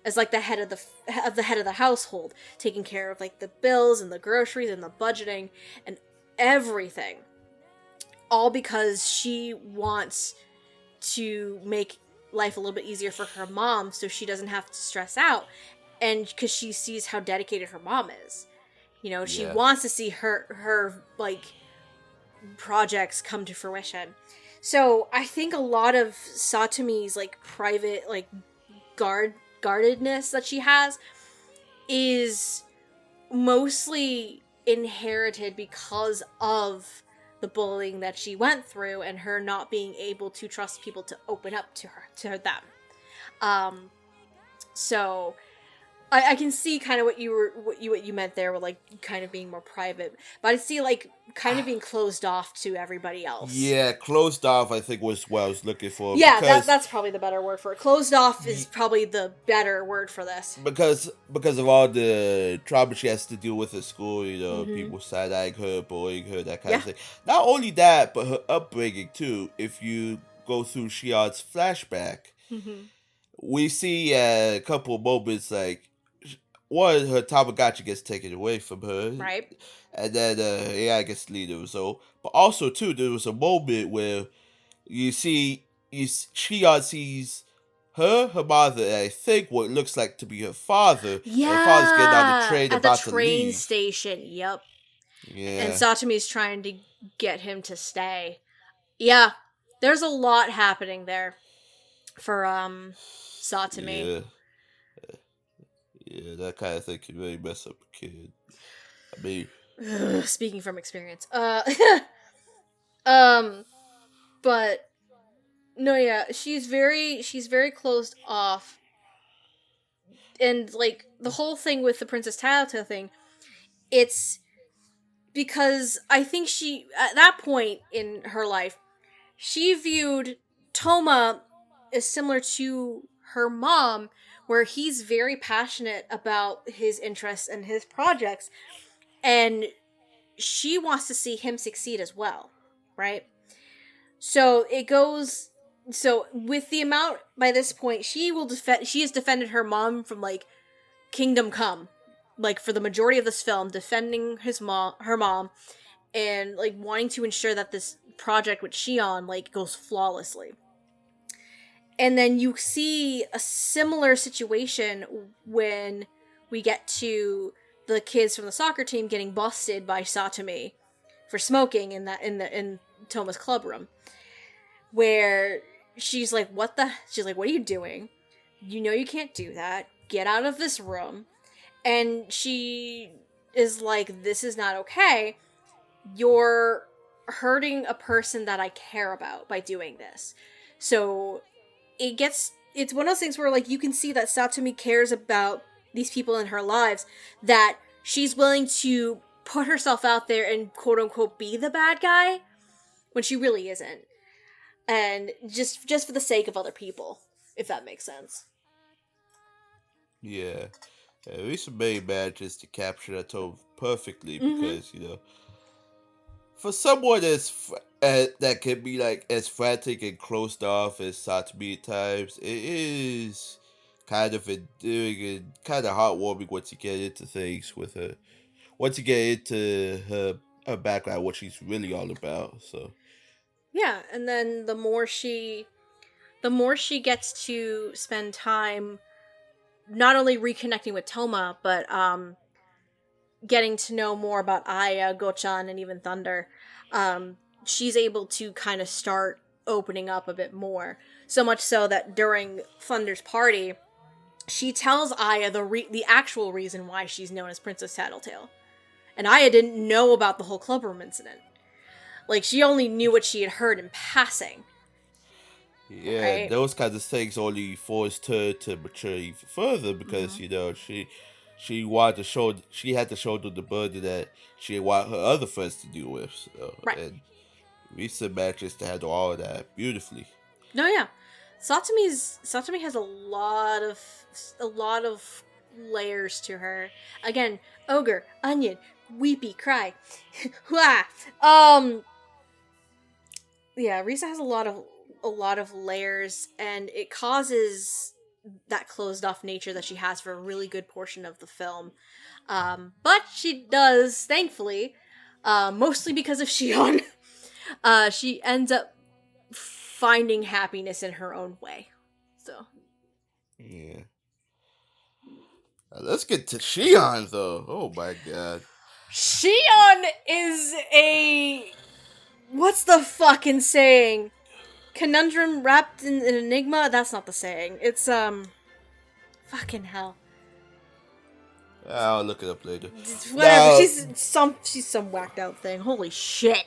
head of the household, taking care of, like, the bills and the groceries and the budgeting and everything. All because she wants to make life a little bit easier for her mom so she doesn't have to stress out, and because she sees how dedicated her mom is. She wants to see her like projects come to fruition. So I think a lot of Satomi's, like, private, like, guardedness that she has is mostly inherited because of the bullying that she went through and her not being able to trust people to open up to them. So I can see kind of what you meant there with, like, kind of being more private, but I see, like, kind of being closed off to everybody else. Yeah, closed off, I think, was what I was looking for. Yeah, that's probably the better word for it. Closed off is probably the better word for this. Because of all the trauma she has to deal with at school, people side-eyeing her, bullying her, that kind of thing. Not only that, but her upbringing, too. If you go through Shion's flashback, we see a couple of moments, like, one, her Tamagotchi gets taken away from her. Right. And then AI gets leader. So, but also, too, there was a moment where you see Shion sees her mother, and I think what looks like to be her father, and her father's getting on the Yeah, train at the about to train leave. station. Yep. And Yeah, Satomi's trying to get him to stay. Yeah, there's a lot happening there for Satomi. yeah, yeah. That kind of thing can really mess up a kid. I mean, Ugh, speaking from experience. Um, but no, yeah, she's very closed off, and like the whole thing with the Princess Taito thing, it's because I think she at that point in her life she viewed Toma as similar to her mom, where he's very passionate about his interests and his projects, and she wants to see him succeed as well, right? So it goes. So with the amount by this point, she will defend. She has defended her mom from like Kingdom Come, like for the majority of this film, defending her mom, and like wanting to ensure that this project with Shion like goes flawlessly. And then you see a similar situation when we get to the kids from the soccer team getting busted by Satomi for smoking in Toma's club room, where she's like, she's like, what are you doing? You know you can't do that. Get out of this room. And she is like, this is not okay. You're hurting a person that I care about by doing this. So it's one of those things where like you can see that Satomi cares about these people in her lives, that she's willing to put herself out there and quote unquote be the bad guy when she really isn't. And just for the sake of other people, if that makes sense. yeah. Lisa May manages to capture that tone perfectly Mm-hmm. because for someone that can be like as frantic and closed off as Satsuki at times, it is kind of endearing and kind of heartwarming once you get into things with her. Once you get into her background, what she's really all about. So Yeah, and then the more she gets to spend time not only reconnecting with Toma, but getting to know more about Aya, Gochan, and even Thunder, she's able to kind of start opening up a bit more. So much so that during Thunder's party, she tells Aya the actual reason why she's known as Princess Tattletale. And Aya didn't know about the whole clubroom incident. Like, she only knew what she had heard in passing, yeah, right? those kinds of things only forced her to mature even further Mm-hmm. because she wanted to show she had to shoulder the burden that she wanted her other friends to deal with. So, Right. and Risa manages to handle all of that beautifully. No, yeah. Satomi has a lot of layers to her. Again, ogre, onion, weepy, cry. Wah. Yeah, Risa has a lot of layers, and it causes that closed off nature that she has for a really good portion of the film. But she does, thankfully, mostly because of Shion. She ends up finding happiness in her own way. So Yeah. Let's get to Shion though. Oh my god. Shion is a what's the fucking saying? Conundrum wrapped in an enigma? That's not the saying. It's fucking hell. I'll look it up later. Whatever. Now, She's some whacked out thing. Holy shit.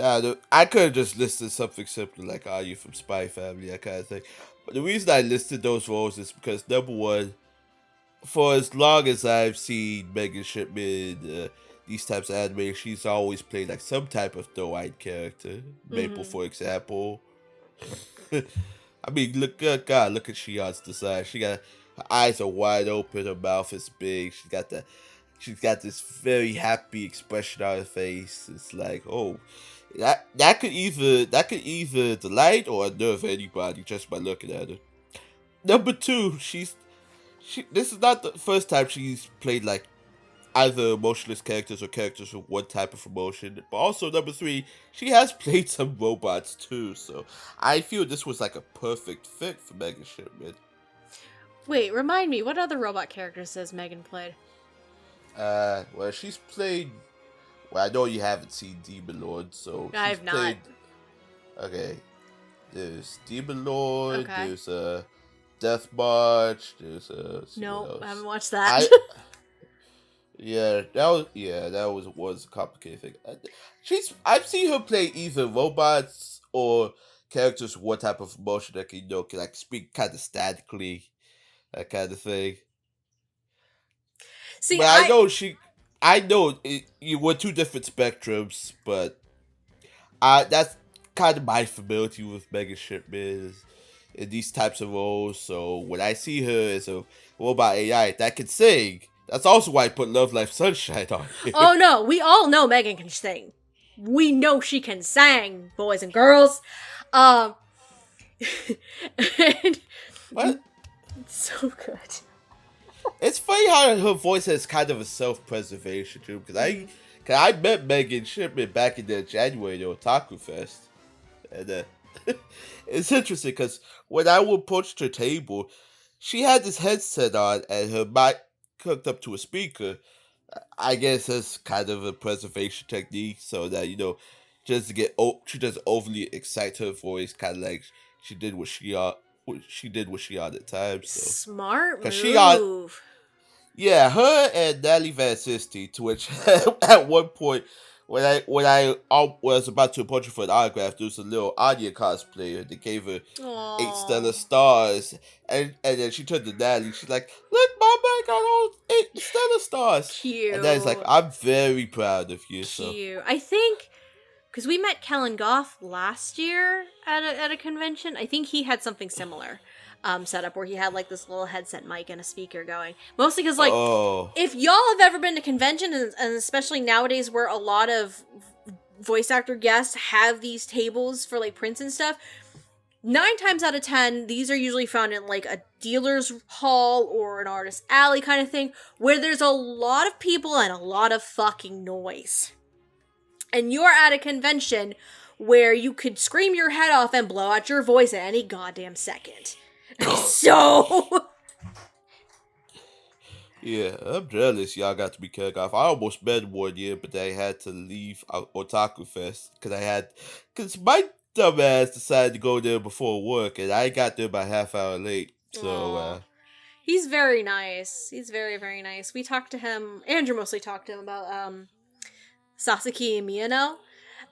I could have just listed something simple like "Are you from Spy Family?" that kind of thing. But the reason I listed those roles is because number one, for as long as I've seen Megan Shipman, these types of anime, she's always played like some type of doe-eyed character. Maple, Mm-hmm. for example. I mean, God, look at Shion's design. She got her eyes are wide open, her mouth is big. She's got this very happy expression on her face. It's like, oh, that could either delight or unnerve anybody just by looking at her. Number two, this is not the first time she's played like either emotionless characters or characters with one type of emotion. But also number three, she has played some robots too, so I feel this was like a perfect fit for Megan Shipman. Wait, remind me, what other robot characters has Megan played? Well, she's played. Well, I know you haven't seen Demon Lord, so I she's have not. played. Okay, there's Demon Lord. Okay. There's Death March. There's No, what I haven't else? watched that. I that was a complicated thing. I've seen her play either robots or characters with one type of emotion that can like speak kind of statically, that kind of thing. See, But I know you were two different spectrums, but that's kind of my familiarity with Megan Shipman in these types of roles. So when I see her as a robot AI that can sing, that's also why I put Love Life Sunshine on here. oh no, we all know Megan can sing. We know she can sing, boys and girls. Um, and What? it's so good. It's funny how her voice has kind of a self-preservation too, because I met Megan Shipman back in the January at Otaku Fest, and it's interesting because when I approached her table, she had this headset on and her mic hooked up to a speaker. I guess that's kind of a preservation technique, so that just to she doesn't overly excite her voice, kind of like she did with Shion at times. So Smart because Shion, move. yeah, her and Natalie Van Sisti, to which at one point when I was about to approach her for an autograph, there was a little Anya cosplayer that gave her 8 stellar Aww. stars, and then she turned to Natalie. She's like, "Look, Mama, I got all 8 stellar stars," and then it's like, Cute. "I'm very proud of you." So, Cute. I think because we met Kellen Goff last year at a convention. I think he had something similar set up where he had like this little headset mic and a speaker going. Mostly because like oh if y'all have ever been to convention and especially nowadays where a lot of voice actor guests have these tables for like prints and stuff, 9 times out of 10 these are usually found in like a dealer's hall or an artist alley kind of thing where there's a lot of people and a lot of fucking noise. And you're at a convention where you could scream your head off and blow out your voice at any goddamn second. So yeah, I'm jealous. Y'all got to be kicked off. I almost met one year, but I had to leave Otaku Fest because my dumbass decided to go there before work, and I got there by half hour late. So, Aw. He's very nice. He's very, very nice. We talked to him, Andrew mostly talked to him about Sasaki and Miyano.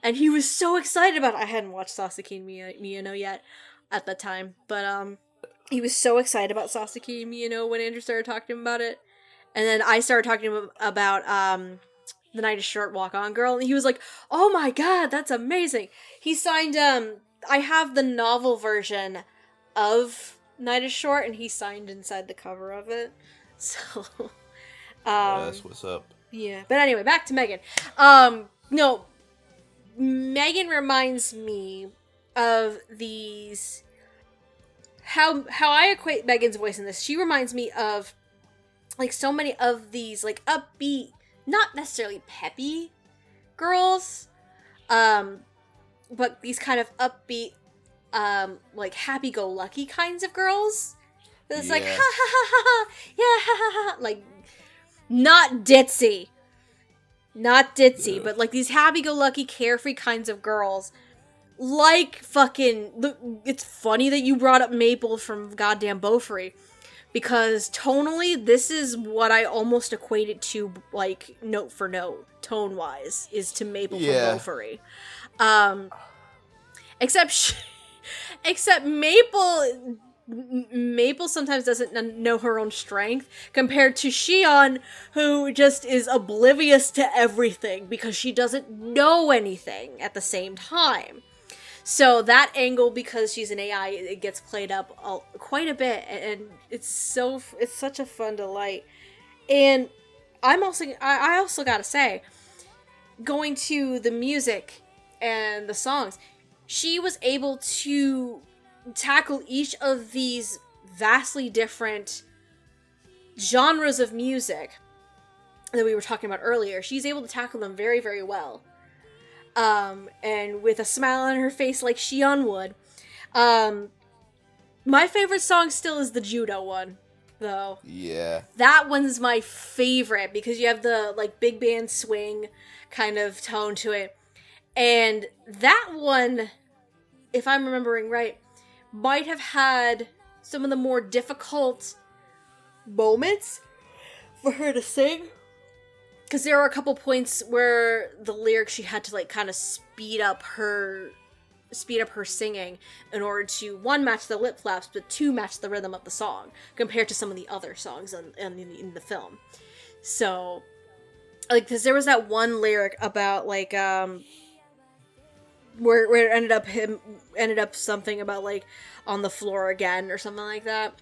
And he was so excited about it. I hadn't watched Sasaki and Miyano yet at the time. But he was so excited about Sasaki and Miyano when Andrew started talking to him about it. And then I started talking to him about The Night is Short, Walk On Girl. And he was like, oh my god, that's amazing. He signed, I have the novel version of Night is Short, and he signed inside the cover of it. So, that's what's up. yeah. But anyway, back to Megan. No, Megan reminds me of these. How I equate Megan's voice in this. She reminds me of like so many of these like upbeat, not necessarily peppy girls, but these kind of upbeat, like happy-go-lucky kinds of girls. It's like ha ha ha ha ha, yeah ha ha ha, like not ditzy. Not ditzy, Yeah. but like these happy-go-lucky, carefree kinds of girls. Like fucking... It's funny that you brought up Maple from goddamn Beaufry. Because tonally, this is what I almost equate it to, like, note for note, tone-wise, is to Maple from Beaufry. Except Maple sometimes doesn't know her own strength compared to Shion, who just is oblivious to everything because she doesn't know anything at the same time. So that angle, because she's an AI, it gets played up quite a bit, and it's such a fun delight. And I also gotta say, going to the music and the songs, she was able to tackle each of these vastly different genres of music that we were talking about earlier. She's able to tackle them very, very well. And with a smile on her face like Shion would. My favorite song still is the Judo one, though. Yeah. That one's my favorite because you have the like big band swing kind of tone to it. And that one, if I'm remembering right, might have had some of the more difficult moments for her to sing. Because there were a couple points where the lyrics, she had to like kind of speed up her singing in order to, one, match the lip flaps, but two, match the rhythm of the song compared to some of the other songs in the film. So, like, because there was that one lyric about like where it ended up something about like on the floor again or something like that.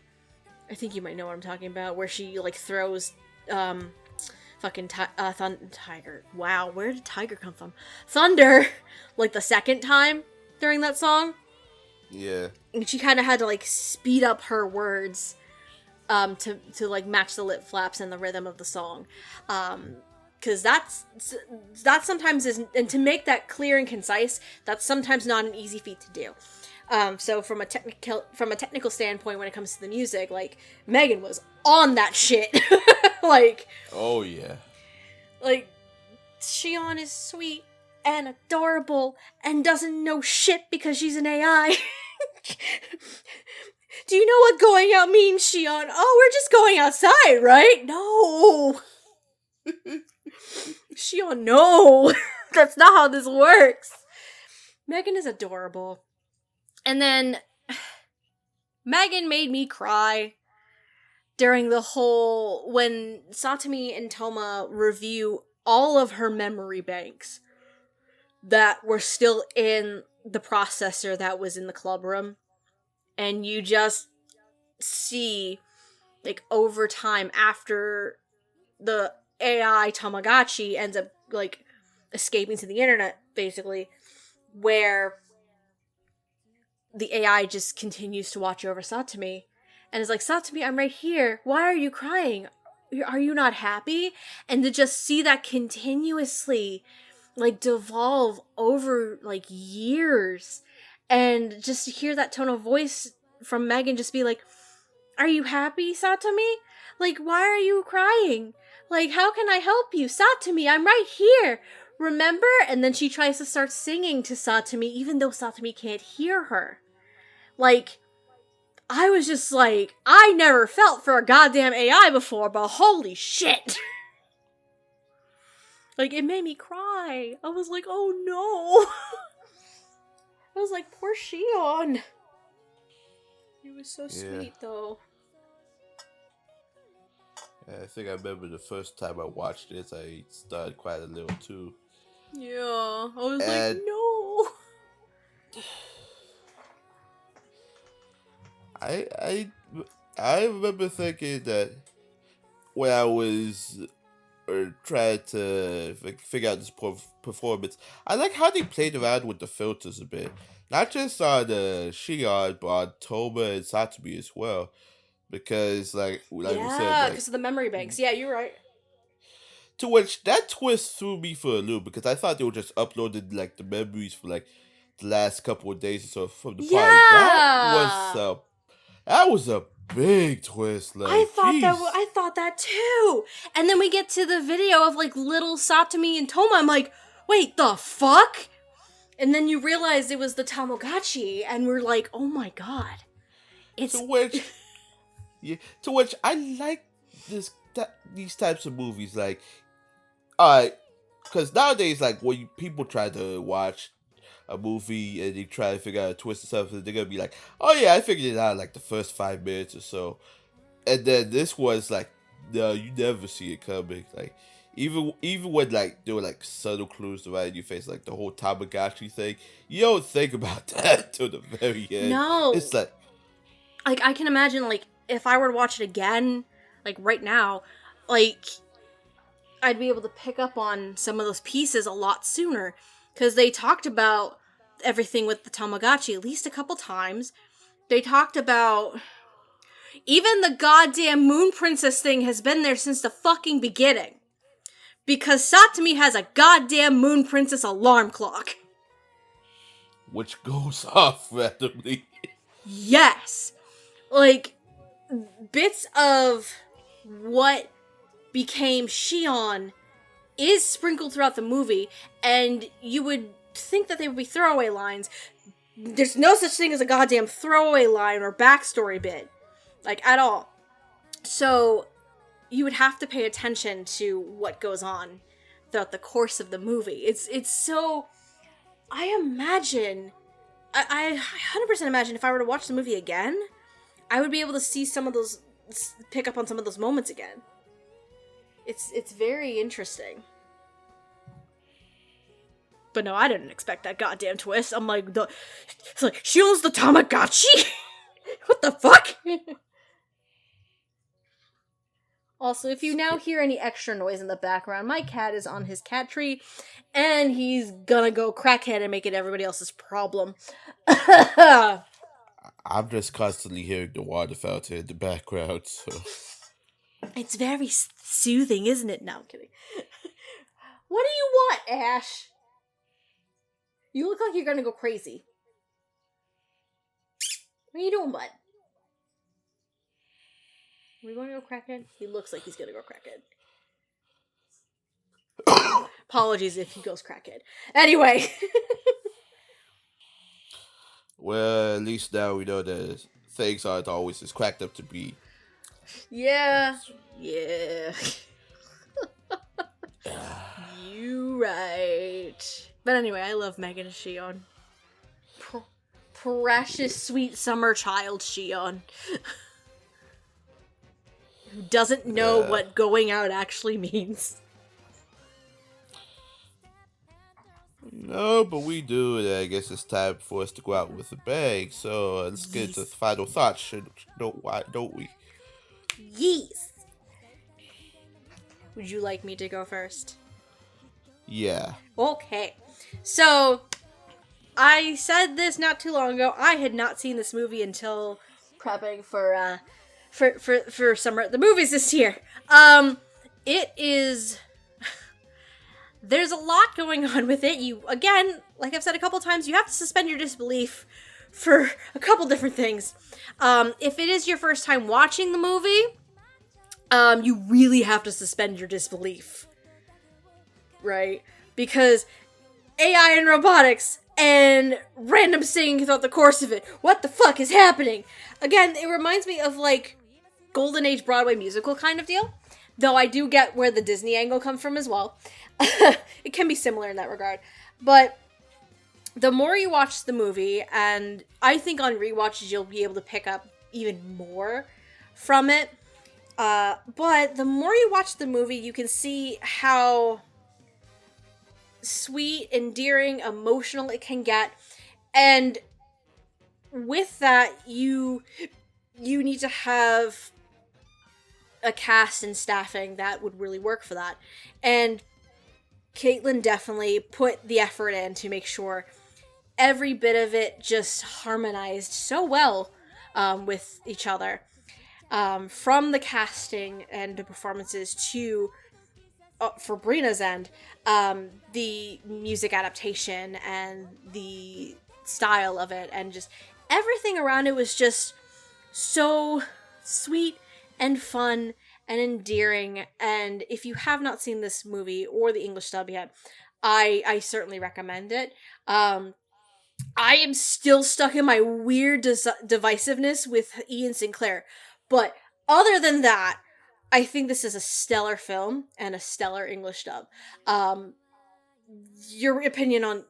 I think you might know what I'm talking about, where she like throws fucking tiger. Wow, where did tiger come from? Thunder, like the second time during that song. Yeah. And she kind of had to like speed up her words to like match the lip flaps and the rhythm of the song. Because that sometimes is, and to make that clear and concise, that's sometimes not an easy feat to do. So from a technical standpoint, when it comes to the music, like Megan was on that shit. Like, oh yeah, like Shion is sweet and adorable and doesn't know shit because she's an AI. Do you know what going out means, Shion? Oh, we're just going outside, right? No. Shion, no. That's not how this works. Megan is adorable. And then Megan made me cry during the whole, when Satomi and Toma review all of her memory banks that were still in the processor that was in the club room. And you just see, like, over time, after the AI Tamagotchi ends up, like, escaping to the internet, basically, where the AI just continues to watch over Satomi. And is like, Satomi, I'm right here. Why are you crying? Are you not happy? And to just see that continuously, like, devolve over, like, years. And just to hear that tone of voice from Megan just be like, are you happy, Satomi? Like, why are you crying? Like, how can I help you? Satomi, I'm right here. Remember? And then she tries to start singing to Satomi, even though Satomi can't hear her. Like, I was just like, I never felt for a goddamn AI before, but holy shit. Like, it made me cry. I was like, oh no. I was like, poor Shion. He was so sweet, though. Yeah, I think I remember the first time I watched this, I started quite a little too. Yeah, I was like, no. I remember thinking that when I was trying to figure out this performance, I like how they played around with the filters a bit. Not just on Shion, but on Toma and Satomi as well. Because, like we said, yeah, because of the memory banks. Yeah, you're right. To which that twist threw me for a loop because I thought they were just uploading like the memories for like the last couple of days or so from the party. That was a big twist. Like, I thought that too. And then we get to the video of like little Satomi and Toma. I'm like, wait, the fuck? And then you realize it was the Tamagotchi, and we're like, oh my god. It's to which I like these types of movies, like, alright, because nowadays, like, when people try to watch a movie and they try to figure out a twist or something, they're gonna be like, oh yeah, I figured it out like the first 5 minutes or so. And then this was like, no, you never see it coming. Like, even when like there were like subtle clues right in your face, like the whole Tamagotchi thing, you don't think about that till the very end. No. It's like I can imagine, like, if I were to watch it again, like, right now, like, I'd be able to pick up on some of those pieces a lot sooner. Because they talked about everything with the Tamagotchi at least a couple times. They talked about... Even the goddamn Moon Princess thing has been there since the fucking beginning. because Satami has a goddamn Moon Princess alarm clock. Which goes off randomly. Yes. Like, bits of what became Shion is sprinkled throughout the movie, and you would think that they would be throwaway lines. There's no such thing as a goddamn throwaway line or backstory bit. Like, at all. So, you would have to pay attention to what goes on throughout the course of the movie. It's so... I imagine... I 100% imagine if I were to watch the movie again, I would be able to see some of those... pick up on some of those moments again. It's very interesting. But no, I didn't expect that goddamn twist. I'm like, it's like, she owns the Tamagotchi? What the fuck? Also, if you now hear any extra noise in the background, my cat is on his cat tree, and he's gonna go crackhead and make it everybody else's problem. I'm just constantly hearing the water fountain in the background, so... It's very soothing, isn't it? No, I'm kidding. What do you want, Ash? You look like you're gonna go crazy. What are you doing, bud? Are we going to go crackhead? He looks like he's gonna go crackhead. Apologies if he goes crackhead. Anyway. Well, at least now we know that things aren't always as cracked up to be. Yeah. You right. But anyway, I love Megan Shion. Precious, sweet summer child Shion. Who doesn't know what going out actually means. No, but we do, and I guess it's time for us to go out with a bang. So let's get into final thoughts, don't we? Yes. Would you like me to go first? Yeah. Okay. So, I said this not too long ago. I had not seen this movie until prepping for summer at the movies this year. It is... There's a lot going on with it. You, again, like I've said a couple times, you have to suspend your disbelief for a couple different things. If it is your first time watching the movie, you really have to suspend your disbelief. Right? Because AI and robotics and random singing throughout the course of it. What the fuck is happening? Again, it reminds me of, like, Golden Age Broadway musical kind of deal. Though I do get where the Disney angle comes from as well. It can be similar in that regard. But the more you watch the movie, and I think on rewatches you'll be able to pick up even more from it. But the more you watch the movie, you can see how sweet, endearing, emotional it can get. And with that, you need to have a cast and staffing that would really work for that. And Caitlin definitely put the effort in to make sure every bit of it just harmonized so well with each other. From the casting and the performances to, for Brina's end, the music adaptation and the style of it, and just everything around it was just so sweet and fun and endearing. And if you have not seen this movie or the English dub yet, I certainly recommend it. I am still stuck in my weird divisiveness with Ian Sinclair, but other than that, I think this is a stellar film and a stellar English dub. Your opinion on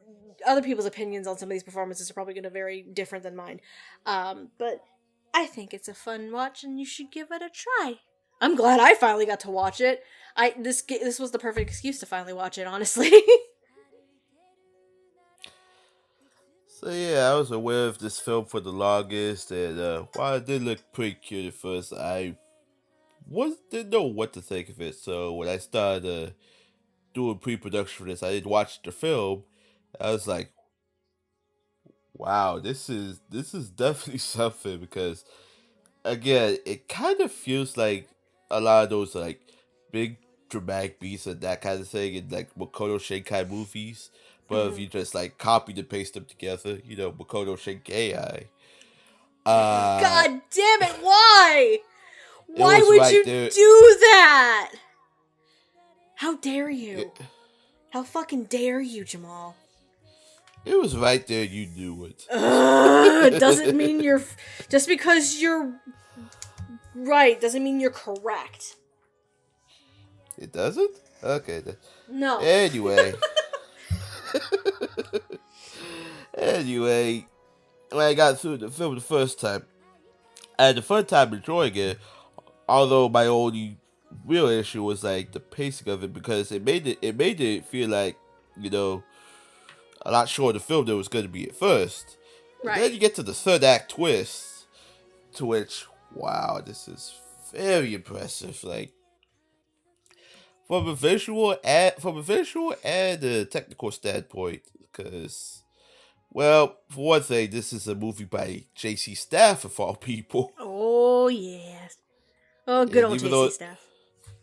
other people's opinions on some of these performances are probably going to vary different than mine, but I think it's a fun watch and you should give it a try. I'm glad I finally got to watch it. This was the perfect excuse to finally watch it, honestly. So yeah, I was aware of this film for the longest, and while it did look pretty cute at first, I didn't know what to think of it. So when I started doing pre-production for this, I did watch the film. I was like, wow, this is definitely something, because again, it kind of feels like a lot of those like big dramatic beats and that kind of thing in like Makoto Shinkai movies. But if Mhm. you just like copy and paste them together, Makoto Shinkai, God damn it, why? it Why was would right you there. do that? How dare you? It, How fucking dare you, Jamal? it was right there. You knew Doesn't it. mean you're. Just because you're right doesn't mean you're correct. It doesn't. Okay. No. Anyway, anyway, when I got through the film the first time, I had a fun time enjoying it. Although my only real issue was like the pacing of it because it made it feel like you know a lot shorter film than it was going to be at first. And then you Right. get to the third act twist, to which wow, this is very impressive. Like from a visual and a technical standpoint, because well, for one thing, this is a movie by J.C. Staff of all people, Oh, yes. Oh, good and old even JC though stuff.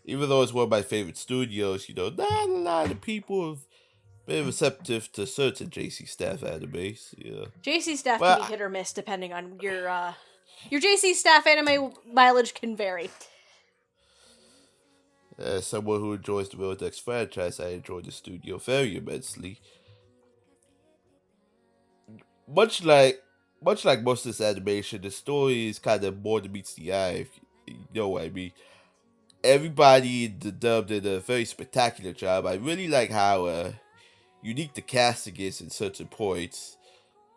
even though it's one of my favorite studios, not a lot of people have been receptive to certain JC Staff animes. Yeah, JC staff can be but hit or miss depending on your JC staff anime mileage can vary. as someone who enjoys the Rodex franchise, I enjoy the studio very immensely. Much like much like most of this animation, the story is kind of more than meets the eye. If you know what I mean. Everybody in the dub did a very spectacular job. I really like how unique the casting is in certain points.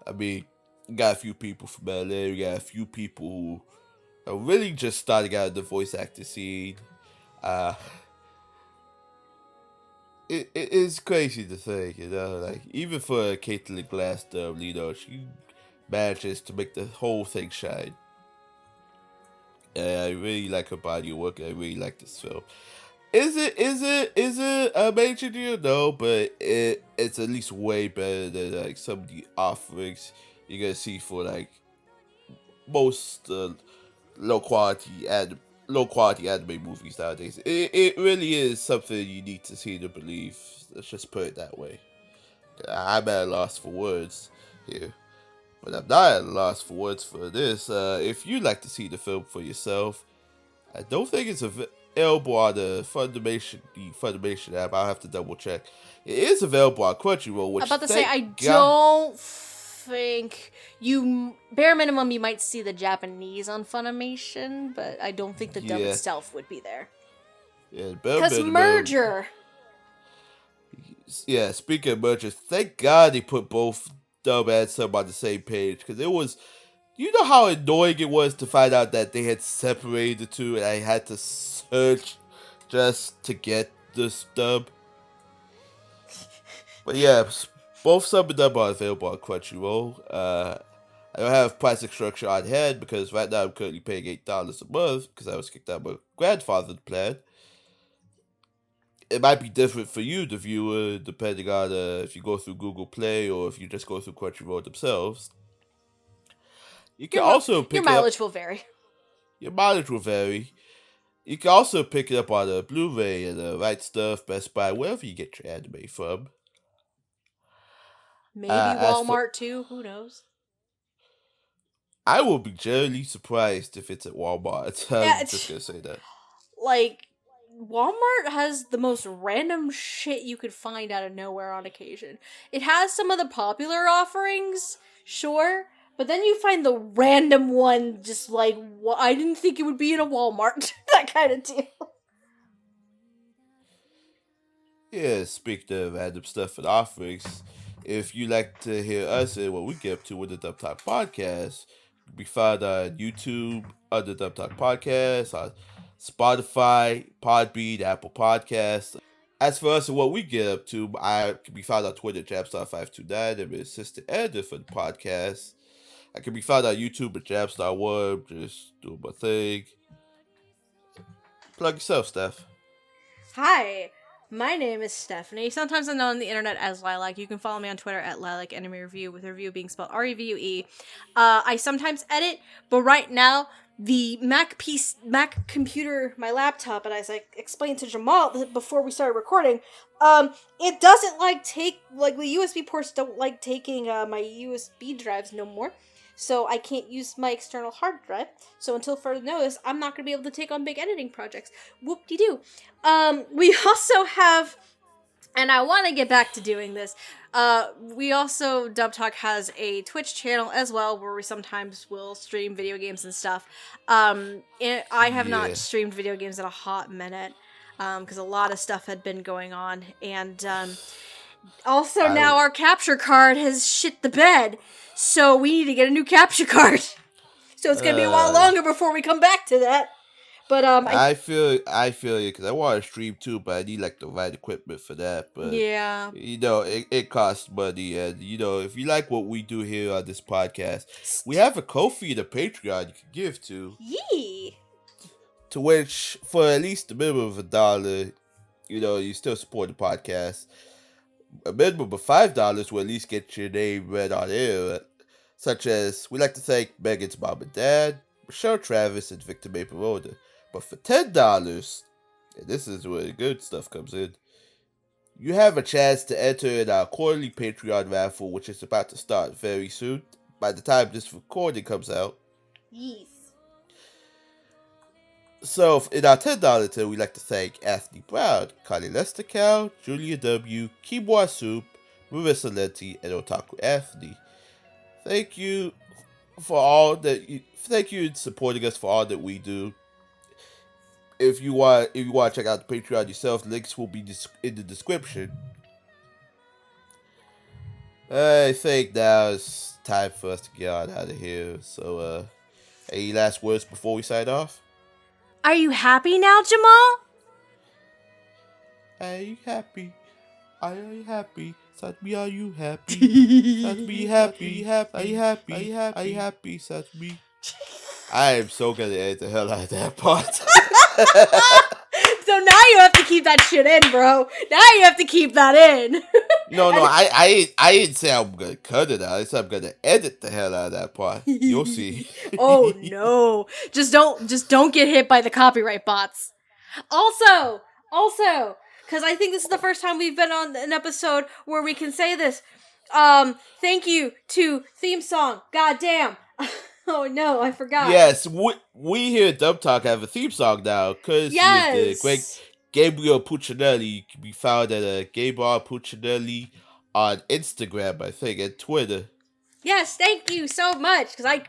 I mean, you got a few people from LA, you got a few people who are really just starting out in the voice acting scene. Uh, it is crazy to think, like, even for a Caitlin Glass dub, she manages to make the whole thing shine. And I really like her body of work, and I really like this film. Is it a major deal? No, but it's at least way better than like some of the offerings you're gonna see for like most low quality and low quality anime movies nowadays. It really is something you need to see to believe. Let's just put it that way. I'm at a loss for words here, but I'm not at a loss for words for this. If you'd like to see the film for yourself, I don't think it's available on the Funimation app. I'll have to double check. It is available on Crunchyroll, I'm which about to say, thank I God. don't think bare minimum, you might see the Japanese on Funimation, but I don't think the dub Yeah, itself would be there. yeah, Because merger! yeah. Speaking of mergers, thank God they put both dub and sub on the same page because it was. You know how annoying it was to find out that they had separated the two, and I had to search just to get this dub. But yeah, both sub and dub are available on Crunchyroll. I don't have pricing structure on hand because right now I'm currently paying $8 a month because I was kicked out of my grandfather's plan. It might be different for you, the viewer, depending on if you go through Google Play or if you just go through Crunchyroll themselves. You can also Your pick it up. mileage will vary. Your mileage will vary. You can also pick it up on a Blu-ray and Right Stuff, Best Buy, wherever you get your anime from. Maybe As for, Walmart too, who knows? I will be generally surprised if it's at Walmart. Yeah, I'm just it's gonna say that. like Walmart has the most random shit you could find out of nowhere on occasion. It has some of the popular offerings, sure, but then you find the random one just like, I didn't think it would be in a Walmart. That kind of deal. Yeah, speaking of random stuff and offerings, if you like to hear us and what we get up to with the Dub Talk Podcast, we found on YouTube under Dub Talk Podcast, on Spotify, Podbean, Apple Podcasts. As for us and what we get up to, I can be found on Twitter, Jamstar529. I'm an assistant editor for the podcast. I can be found on YouTube at Jamstar1, just doing my thing. Plug yourself, Steph. Hi, my name is Stephanie. Sometimes I'm known on the internet as Lilac. You can follow me on Twitter at Lilac Anime Review, with review being spelled Revue. I sometimes edit, but right now the Mac computer, my laptop, and as I explained to Jamal before we started recording, it doesn't the USB ports don't like taking my USB drives no more, so I can't use my external hard drive. So until further notice, I'm not gonna be able to take on big editing projects. Whoop-de-doo. We also have, and I want to get back to doing this. We also, Dub Talk has a Twitch channel as well, where we sometimes will stream video games and stuff. I have not streamed video games in a hot minute, because a lot of stuff had been going on, and also now our capture card has shit the bed, so we need to get a new capture card. So it's gonna be a while longer before we come back to that. But I feel you, because I want to stream too, but I need the right equipment for that. But yeah, it costs money, and if you like what we do here on this podcast, we have a Ko-fi and a Patreon you can give to. Yee. To which, for at least a minimum of $1, you still support the podcast. A minimum of $5 will at least get your name read on air, such as we'd like to thank Megan's mom and dad, Michelle Travis, and Victor Maperona. But for $10, and this is where the good stuff comes in, you have a chance to enter in our quarterly Patreon raffle, which is about to start very soon, by the time this recording comes out. Yes. So, in our $10 tier, we'd like to thank Anthony Brown, Connie Lester Cow, Julia W., Kibwa Soup, Marissa Lenti, and Otaku Anthony. Thank you in supporting us for all that we do. If you want to check out the Patreon yourself, links will be in the description. I think now it's time for us to get on out of here. So, any last words before we sign off? Are you happy now, Jamal? Are you happy? Are you happy? Satmi, are you happy? Satmi, happy? Are you happy? Are you happy? Are you happy, Satmi? I am so gonna edit the hell out of that part. So now you have to keep that shit in, bro. Now you have to keep that in. No, I didn't say I'm gonna cut it out. I said I'm gonna edit the hell out of that part. You'll see. Oh no! Just don't get hit by the copyright bots. Also, because I think this is the first time we've been on an episode where we can say this. Thank you to theme song. Goddamn. Oh no, I forgot. Yes, we here at Dub Talk have a theme song now, because the great Gabriel Puccinelli can be found at Gabriel Puccinelli on Instagram, I think, and Twitter. Yes, thank you so much, because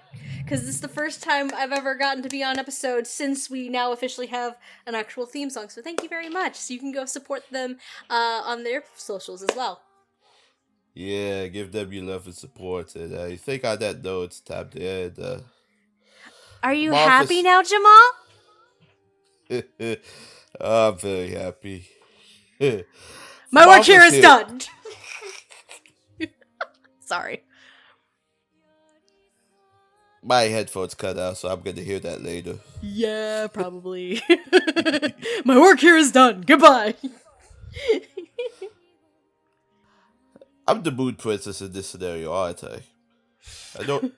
this is the first time I've ever gotten to be on episode since we now officially have an actual theme song. So thank you very much. So you can go support them on their socials as well. Yeah, give them your love and support. And I think on that note, it's time to end. Are you happy now, Jamal? I'm very happy. My work here is done. Sorry. My headphones cut out, so I'm going to hear that later. Yeah, probably. My work here is done. Goodbye. I'm the mood princess in this scenario, aren't I? I don't...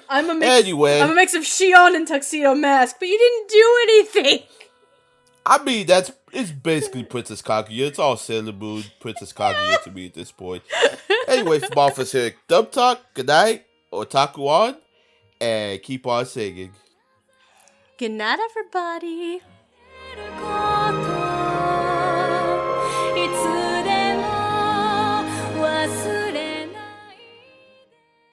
I'm a mix of Shion and Tuxedo Mask, but you didn't do anything. I mean, it's basically Princess Kaguya. It's all Sailor Moon, Princess Kaguya to me at this point. Anyway, from all of us here, Dub Talk, good night, Otaku on, and keep on singing. Good night, everybody.